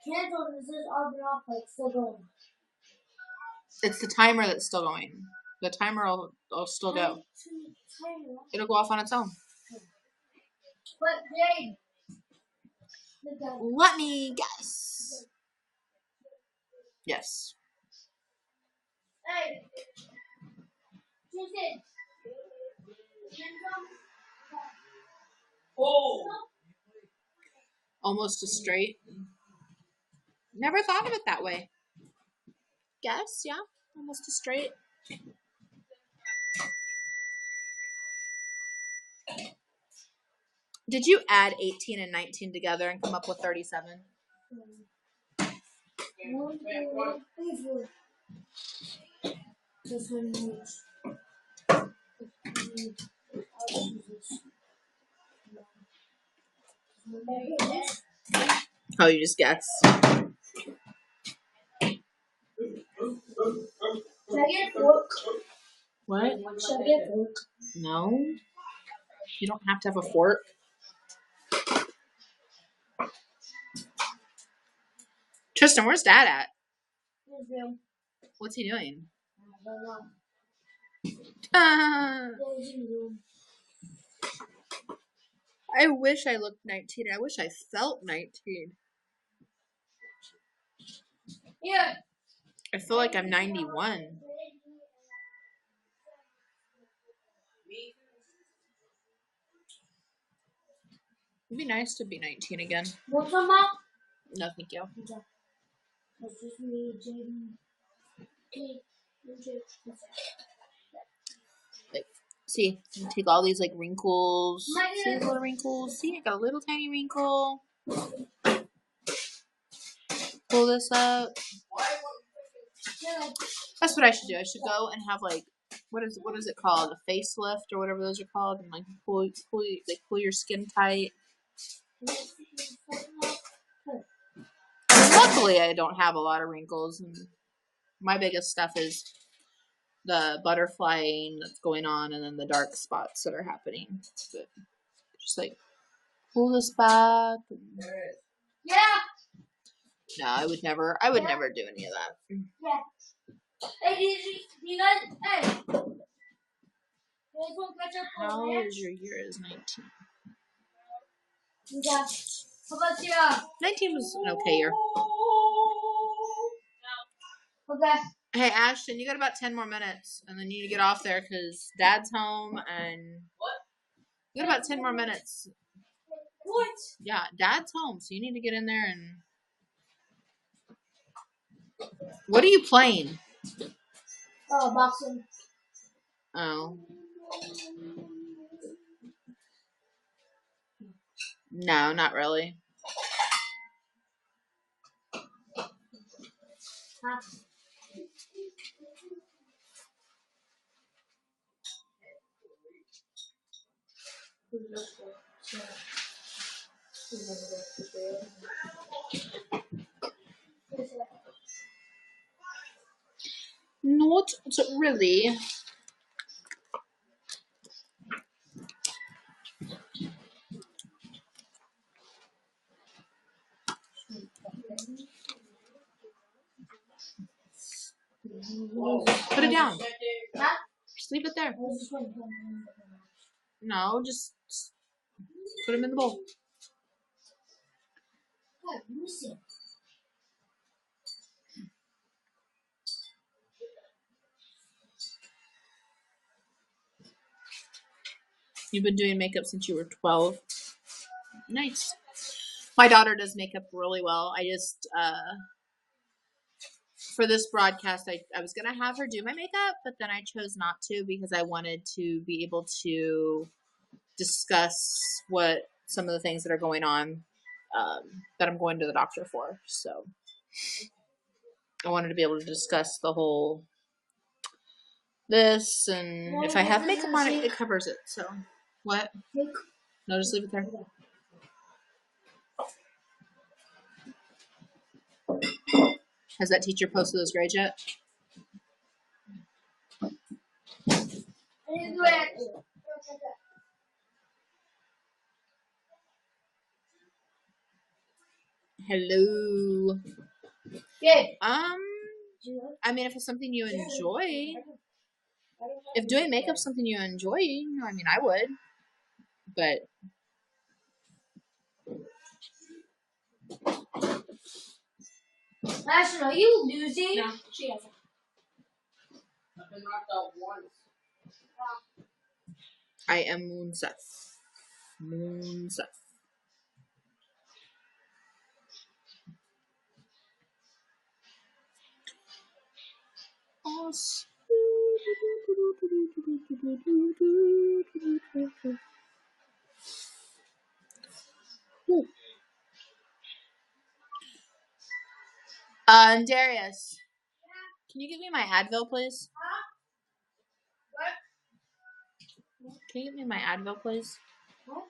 canceled. It says on and off, like still going.
It's the timer that's still going. The timer will still go. It'll go off on its own.
But Jade,
let me guess. Yes.
Hey, Jason.
Oh.
Almost a straight. Never thought of it that way. Guess, yeah. Almost a straight. Did you add 18 and 19 together and come up with 37?
1, 2, 3, 4. This one moves.
Oh, you just guess.
Should I get a fork?
What?
Should I get a fork?
No. You don't have to have a fork. Tristan, where's Dad at? What's he doing? I wish I looked 19. I wish I felt 19.
Yeah.
I feel like I'm 91. It'd be nice to be 19 again.
Want some, Mom?
No, thank you.
That's just me, Jaden.
Like, see, you take all these like wrinkles.
My
See the little wrinkles? See, I got a little tiny wrinkle. Pull this up. That's what I should do. I should go and have like what is it called? A facelift or whatever those are called, and like pull your skin tight. Luckily, I don't have a lot of wrinkles, and my biggest stuff is the butterflying that's going on, and then the dark spots that are happening. But just like pull this back.
Yeah.
No, I would never do any of that.
Yeah. Hey, do you guys? Hey. You guys want ketchup or
How
ranch?
is your year is 19?
Yeah. How about you?
19 was an okay year.
Okay.
Hey, Ashton, you got about 10 more minutes, and then you need to get off there because Dad's home, and you got about 10 more minutes.
What?
Yeah, Dad's home, so you need to get in there and... What are you playing?
Oh, boxing.
Oh. No, not really.
Huh?
Not really. Put it down.
Huh?
Just leave it there.
I was just wondering.
No, just put them in the bowl.
What? Let me see.
You've been doing makeup since you were 12. Nice. My daughter does makeup really well. I just, for this broadcast, I was going to have her do my makeup, but then I chose not to because I wanted to be able to discuss what some of the things that are going on that I'm going to the doctor for. So I wanted to be able to discuss the whole this, and if I have makeup on it, it covers it. So what? No, just leave it there. Has that teacher posted those grades yet? Hello.
Yeah.
I mean, if it's something you enjoy, if doing makeup's something you enjoy, I mean, I would. But
Ashton, are you losing?
No, she hasn't. I've been knocked out once.
I am Moonseth. Moonseth. Darius, can you give me my Advil, please? Can you give me my Advil, please?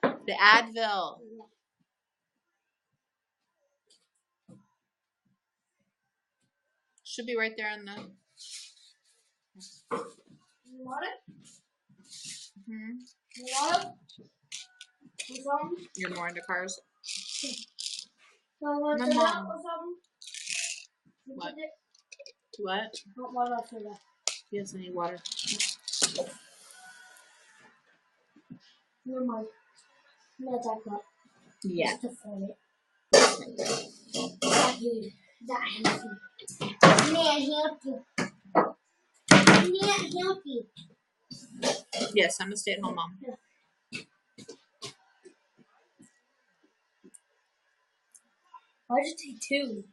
The Advil. Should be right there in the.
You want it?
Hmm.
You want it? You want it?
You're more into cars.
No, want
My
soda
mom.
or something? You
What?
did it?
What?
Not water or soda.
Yes, I need water.
Never mind. Not that cup.
Yeah.
Just to fill it. That dude. That healthy. Not healthy. Not healthy.
Yes, I'm a stay-at-home mom.
Why'd you take two?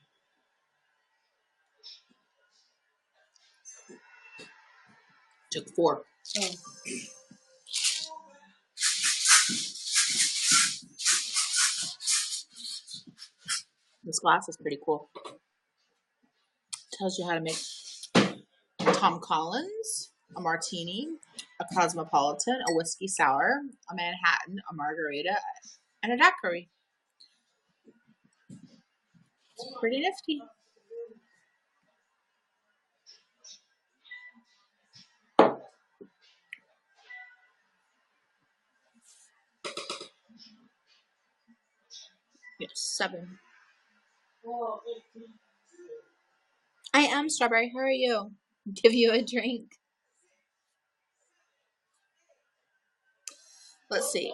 Took 4.
Oh.
This glass is pretty cool. Tells you how to make Tom Collins, a martini, a cosmopolitan, a whiskey sour, a Manhattan, a margarita, and a daiquiri. It's pretty nifty. Yes, 7.
Oh,
I am Strawberry. How are you? Give you a drink. Let's see.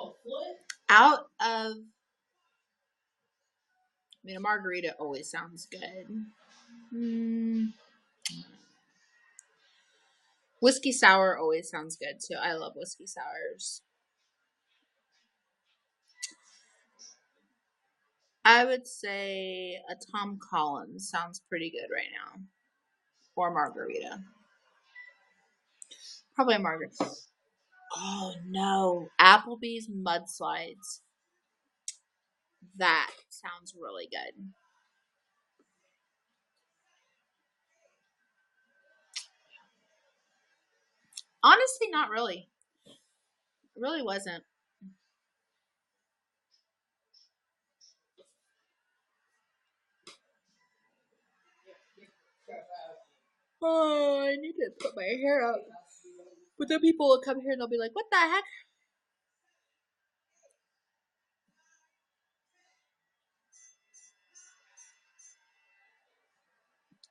Out of, a margarita always sounds good. Whiskey sour always sounds good too. I love whiskey sours. I would say a Tom Collins sounds pretty good right now. Or margarita. Probably a margarita. Oh no. Applebee's mudslides. That sounds really good. Honestly, not really. It really wasn't. Oh, I need to put my hair up. But then people will come here and they'll be like, what the heck?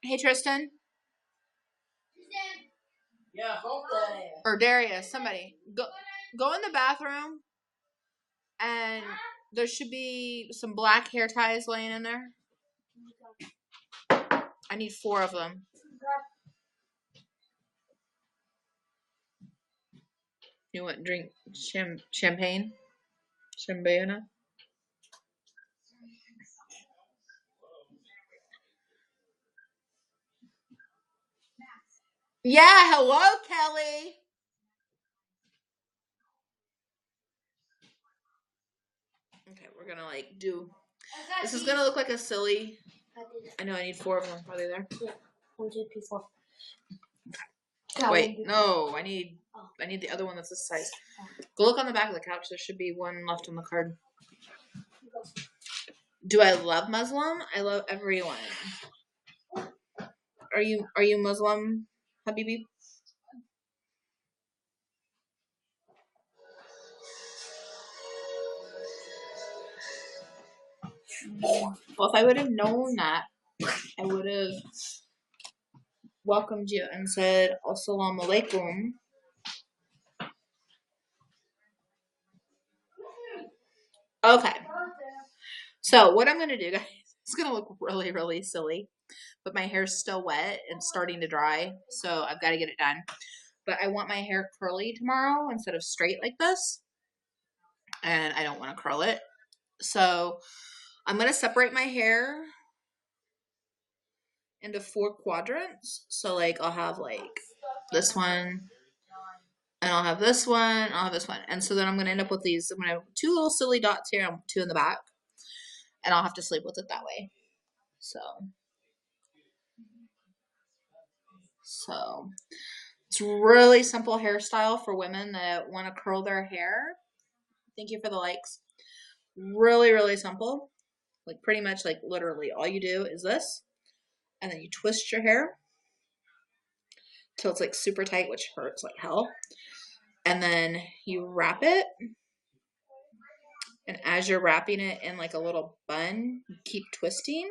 Hey, Tristan.
Yeah, hope that.
Or Darius, somebody. Go in the bathroom and there should be some black hair ties laying in there. I need 4 of them. You want to drink champagne? Champagne? Yeah, hello, Kelly. Okay, we're gonna do. This is gonna look like a silly. I know I need 4 of them. Are they there?
Yeah. 1, 2, 3, 4.
Wait, no, I need the other one that's this size. Go look on the back of the couch. There should be one left on the card. Do I love Muslim? I love everyone. Are you Muslim, Habibi? Well, if I would have known that, I would have welcomed you and said Assalamu alaikum. Okay. So what I'm gonna do, guys, it's gonna look really, really silly, but my hair's still wet and starting to dry, so I've got to get it done. But I want my hair curly tomorrow instead of straight like this, and I don't want to curl it. So I'm gonna separate my hair into 4 quadrants. So I'll have this one, and I'll have this one, I'll have this one. And so then I'm gonna end up with these. I'm gonna have 2 little silly dots here and 2 in the back. and I'll have to sleep with it that way. So it's really simple hairstyle for women that want to curl their hair. Thank you for the likes. Really, really simple. Like pretty much like literally all you do is this, and then you twist your hair till it's like super tight, which hurts like hell. And then you wrap it. And as you're wrapping it in like a little bun, you keep twisting.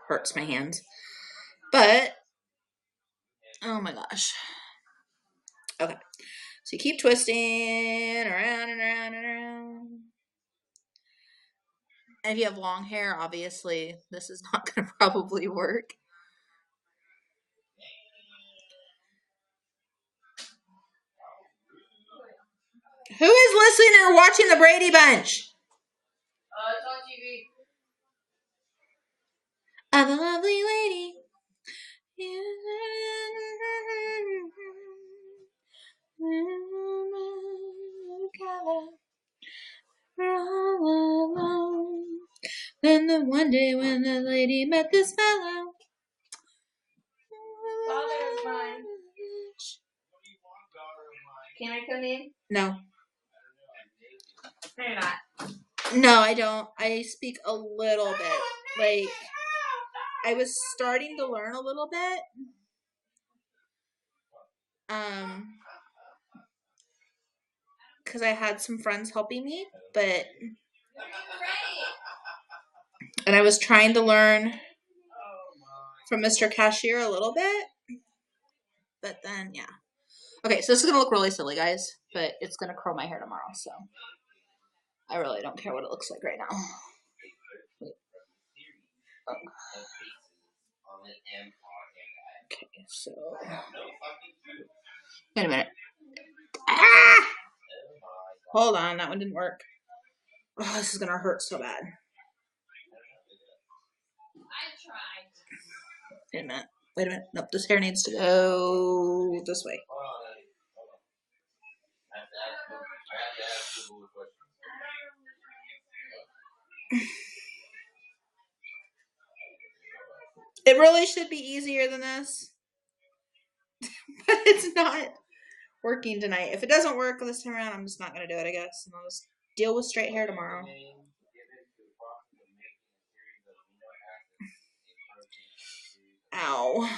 Hurts my hands. But, oh my gosh. Okay. So you keep twisting around and around and around. And if you have long hair, obviously, this is not going to probably work. Who is listening or watching the Brady Bunch?
It's on TV.
I'm a lovely lady. Then the one day when the lady met this fellow.
Father of mine. Can I come in?
No.
No, you're not.
No, I don't. I speak a little bit. Like, I was starting to learn a little bit. Because I had some friends helping me, but... And I was trying to learn from Mr. Cashier a little bit. But then, yeah. Okay, so this is going to look really silly, guys. But it's going to curl my hair tomorrow, so... I really don't care what it looks like right now. Okay, so... Wait a minute. Ah! Hold on, that one didn't work. Oh, this is going to hurt so bad. Wait a minute. Wait a minute. Nope, this hair needs to go this way. It really should be easier than this. But it's not working tonight. If it doesn't work this time around, I'm just not going to do it, I guess. And I'll just deal with straight hair tomorrow. Ow.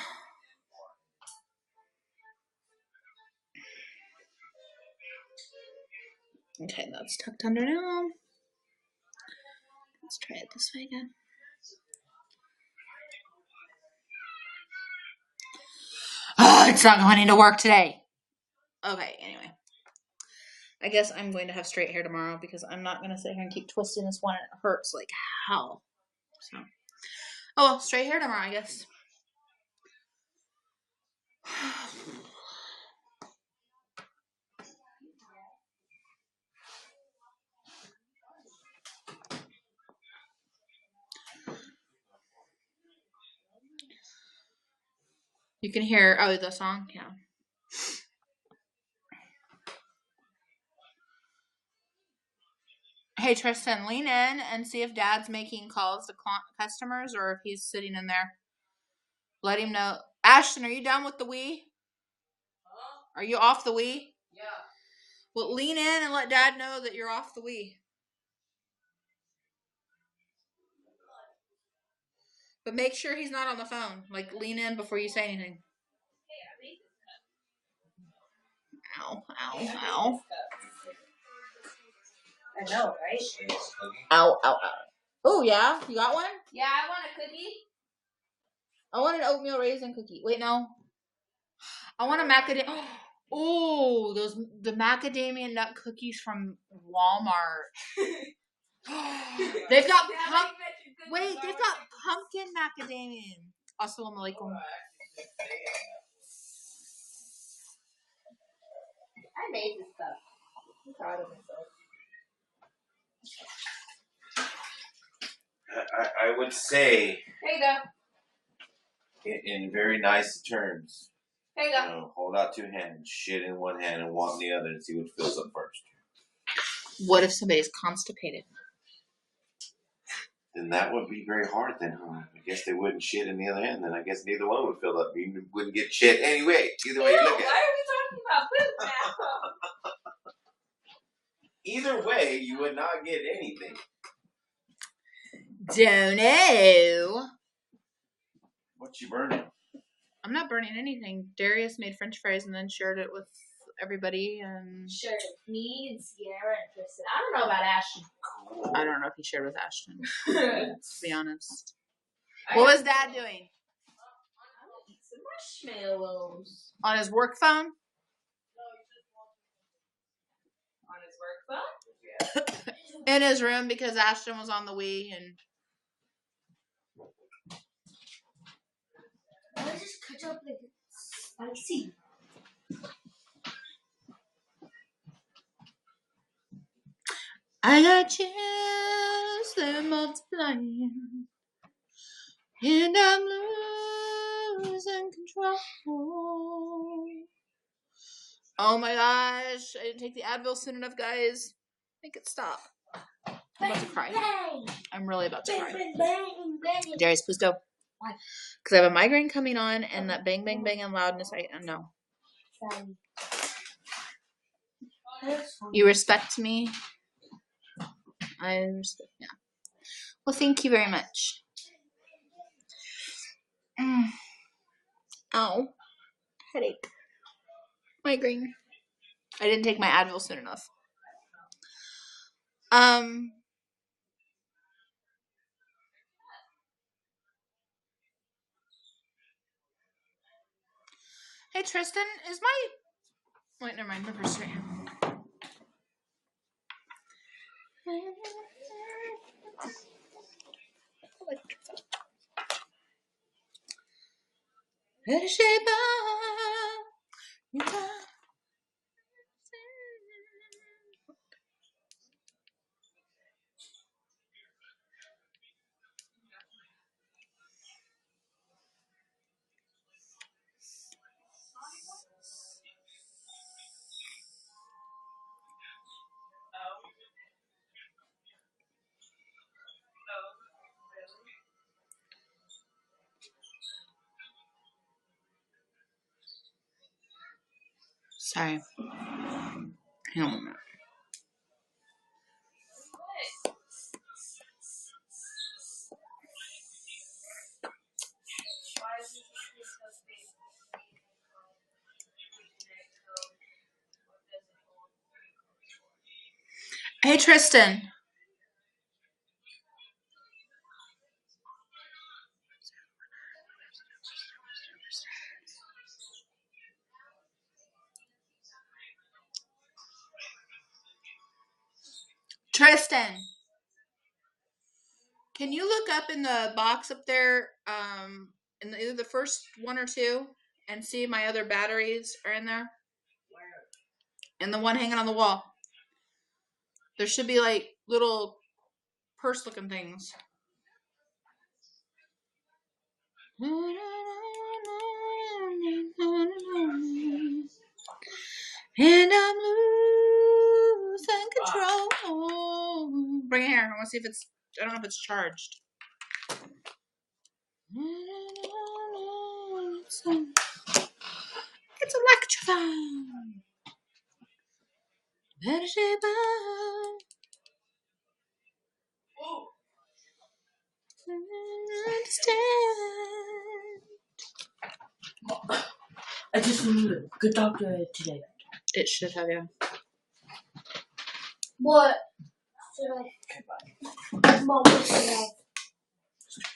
Okay, that's tucked under now. Let's try it this way again. Oh, it's not going to work today. Okay, anyway. I guess I'm going to have straight hair tomorrow because I'm not going to sit here and keep twisting this one. It hurts like hell. So, oh well, straight hair tomorrow, I guess. You can hear, oh, the song? Yeah. Hey, Tristan, lean in and see if Dad's making calls to customers or if he's sitting in there. Let him know. Ashton, are you done with the Wii?
Huh?
Are you off the Wii?
Yeah.
Well, lean in and let Dad know that you're off the Wii. But make sure he's not on the phone. Like, lean in before you say anything. Ow, ow, ow.
I know, right?
Ow, ow, ow. Oh, yeah? You got one?
Yeah, I want a cookie.
I want an oatmeal raisin cookie. Wait, no. I want a macadamia. Oh, the macadamia nut cookies from Walmart. They've got they've got pumpkin macadamia. Assalamu alaikum.
I made this stuff. I'm proud of myself.
I would say,
There you go.
in very nice terms,
Here you go.
Hold out 2 hands, shit in one hand, and walk in the other, and see which fills up first.
What if somebody's constipated?
Then that would be very hard. Then, huh? I guess they wouldn't shit in the other hand. Then I guess neither one would fill up. You wouldn't get shit anyway. Either way you look at it.
Why are we talking about poop now?
Either way, you would not get anything.
Don't know.
What you burning?
I'm not burning anything. Darius made French fries and then shared it with everybody. And
Shared with me and Sierra and Tristan. I don't know about Ashton.
I don't know if he shared with Ashton. To be honest. What was Dad doing?
I'm gonna eat some marshmallows.
On his work phone?
On his work phone?
In his room because Ashton was on the Wii and
Why is this ketchup like spicy?
I got chills, they're multiplying, and I'm losing control. Oh my gosh, I didn't take the Advil soon enough, guys. Make it stop. I'm about to cry.
Bang,
I'm really about to
bang,
cry.
bang, bang, bang.
Darius, please go.
Why?
Because I have a migraine coming on, and that bang, bang, bang and loudness, I know.
Bang.
You respect me? I respect, yeah. Well, thank you very much. Ow. Headache. Migraine. I didn't take my Advil soon enough. Hey, Tristan, is my... Wait, never mind. My purse is right here. Better shape up. Sorry. Hang on a minute. Hey, Tristan. Tristan. Can you look up in the box up there, in either the first 1 or 2, and see if my other batteries are in there? And the one hanging on the wall. There should be like little purse-looking things. And I'm losing control. Bring it here. I want to see if it's... I don't know if it's charged. It's electrifying. Better shape up. Understand.
I just need a good doctor today.
It should have, yeah.
What should I? Mom, what should I?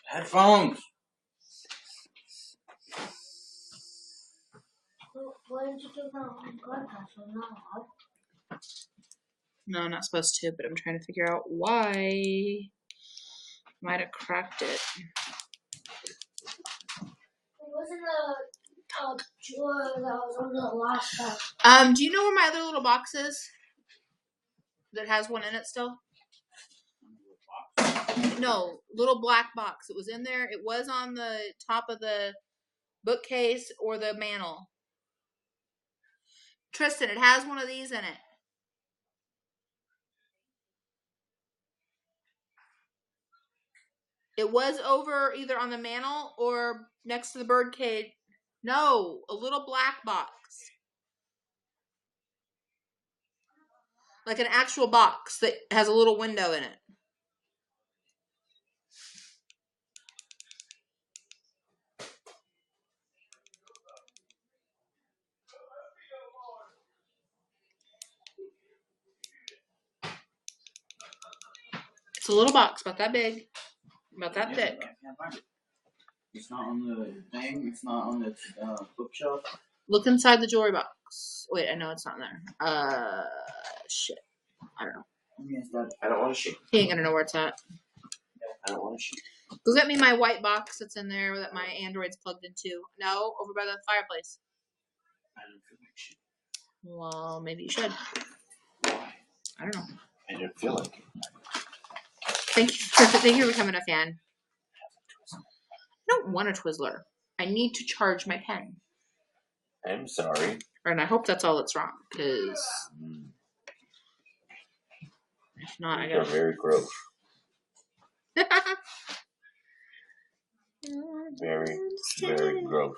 Headphones.
Why didn't you give that on broadcast or not?
No, I'm not supposed to, but I'm trying to figure out why. Might have cracked it.
It wasn't a drawer that was on the last time.
Do you know where my other little box is? That has one in it still? No, little black box. It was in there. It was on the top of the bookcase or the mantle. Tristan, it has one of these in it. It was over either on the mantle or next to the bird cage. No, a little black box. Like an actual box that has a little window in it. It's a little box, about that big, about that thick.
I can't find it. It's not on the thing. It's not on the bookshelf.
Look inside the jewelry box. Wait, I know it's not in there. Shit. I don't know.
I don't want to shoot.
He ain't gonna know where it's at.
I don't want to shoot.
Go get me my white box that's in there that my Android's plugged into. No, over by the fireplace.
I don't feel like shooting.
Well, maybe you should.
Why?
I don't know.
I don't feel like it.
Thank you for becoming a fan. I don't want a Twizzler. I need to charge my pen.
I'm sorry.
And I hope that's all that's wrong, because if not, I
You're
gotta.
very gross. Very, very gross.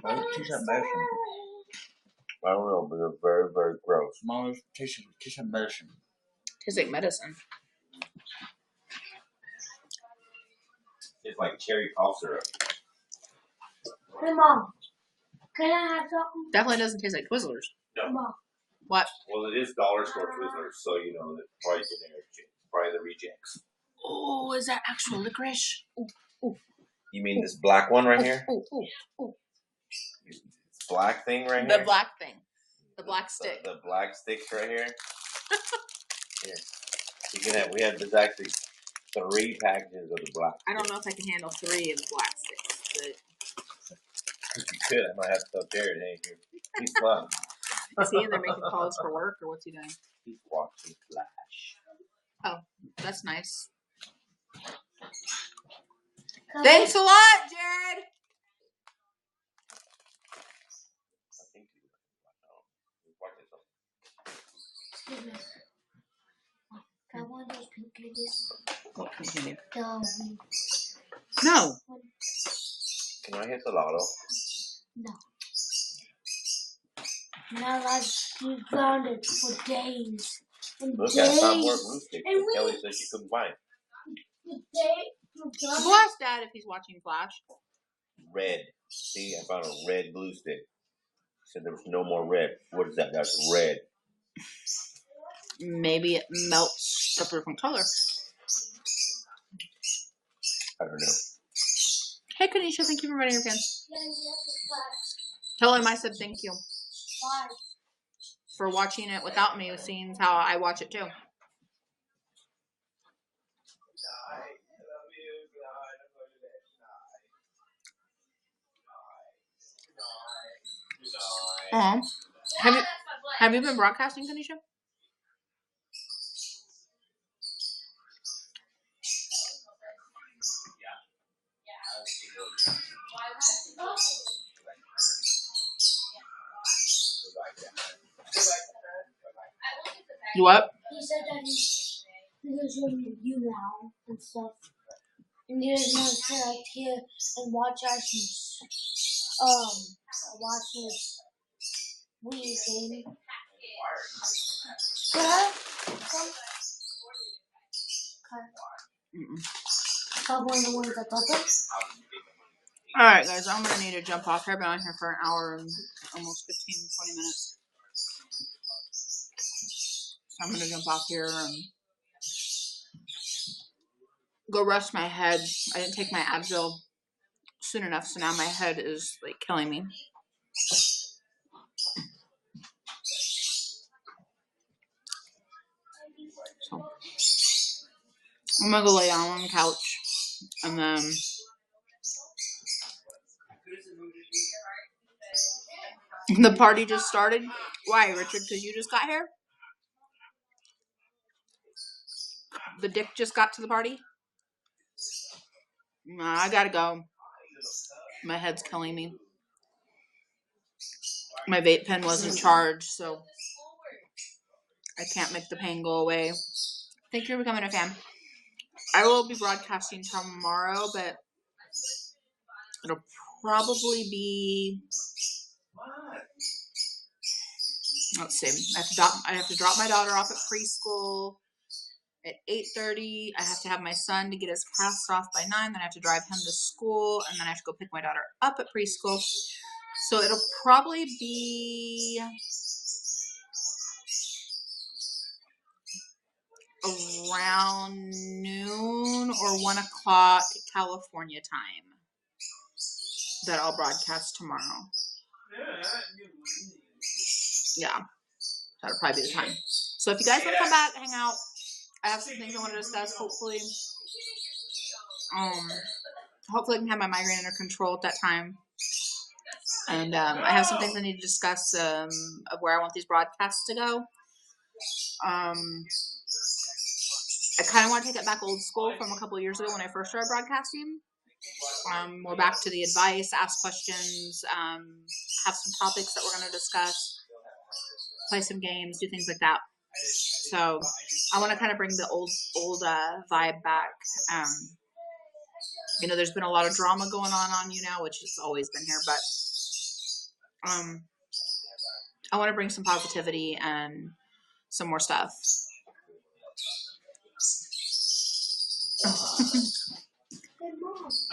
Why does it taste like medicine?
I don't know, but they're very, very gross.
Mom, it tastes like medicine.
Tastes like medicine.
It's like cherry cough syrup.
Hey, Mom. Can I have something?
Definitely doesn't taste like Twizzlers.
No.
Mom.
What?
Well, it is dollar store Twizzlers, so you know it's probably generic. Probably the rejects.
Oh, is that actual licorice? Ooh, ooh.
You mean this black one right here?
Ooh, ooh, ooh.
This black thing right
The
here?
black thing. The black stick.
The black sticks right here. Here. You can have. There's actually 3 packages of the black.
I don't know if I can handle 3 of the black sticks, but
You could. I might have to tell Jared, hey, he's fun.
is he in there making calls for work, or what's he doing?
He's watching Flash.
Oh, that's nice.
Can
Thanks a lot, Jared.
I think he's watching something.
Excuse me. Can I have one of those pink candies?
What continue?
No.
No.
Can I hit the lotto?
No. Now let's be grounded for days. And
Look,
days.
I found more glue sticks.
And
And Kelly said she couldn't find.
Go ask Dad if he's watching Flash.
Red. See, I found a red glue stick. She said there was no more red. What is that? That's red.
Maybe it melts a different color.
I don't know.
Hey, Kanisha, thank you for running your fans. Tell him I said thank you for watching it without me, seeing how I watch it too. Have you been broadcasting, Kanisha? What?
He said that he's going to YouNow and stuff. And he doesn't want to like here and watch us watch his Wii game. One of the ones that doesn't.
Alright, guys, I'm going to need to jump off here. I've been on here for an hour and almost 15, 20 minutes. So I'm going to jump off here and go rest my head. I didn't take my Advil soon enough, so now my head is like killing me. So I'm going to go lay down on the couch and then the party just started. Why, Richard? Because you just got here? The dick just got to the party. Nah, I gotta go. My head's killing me. My vape pen wasn't charged, so I can't make the pain go away. Thank you for becoming a fan. I will be broadcasting tomorrow, but it'll probably be. Let's see. I have to drop my daughter off at preschool at 8:30. I have to have my son to get his class off by 9. Then I have to drive him to school, and then I have to go pick my daughter up at preschool. So it'll probably be around noon or 1 o'clock California time that I'll broadcast tomorrow. Yeah, that'll probably be the time. So if you guys want to come back, hang out. I have some things I want to discuss. Hopefully I can have my migraine under control at that time. And I have some things I need to discuss of where I want these broadcasts to go. I kind of want to take it back old school from a couple of years ago when I first started broadcasting. We're back to the advice, ask questions, have some topics that we're going to discuss, play some games, do things like that. So I want to kind of bring the old vibe back. There's been a lot of drama going on YouNow, which has always been here, but I want to bring some positivity and some more stuff.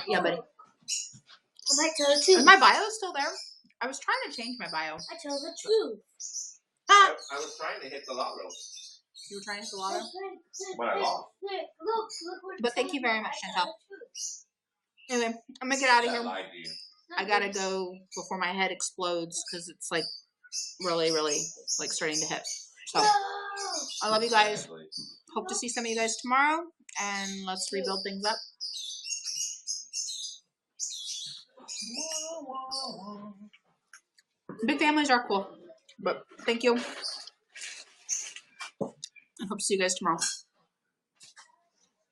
Yeah, buddy.
I might tell the truth.
Is my bio still there? I was trying to change my bio.
I tell the truth.
I was trying to hit the lotto.
You were trying to hit the lotto?
But I lost.
Look.
But thank you very much, Chantal. Anyway, I'm going to get out of here.
Lied to you.
I got to go before my head explodes because it's like really, really like starting to hit. So I love you guys. Hope to see some of you guys tomorrow, and let's rebuild things up. Big families are cool, but thank you. I hope to see you guys tomorrow.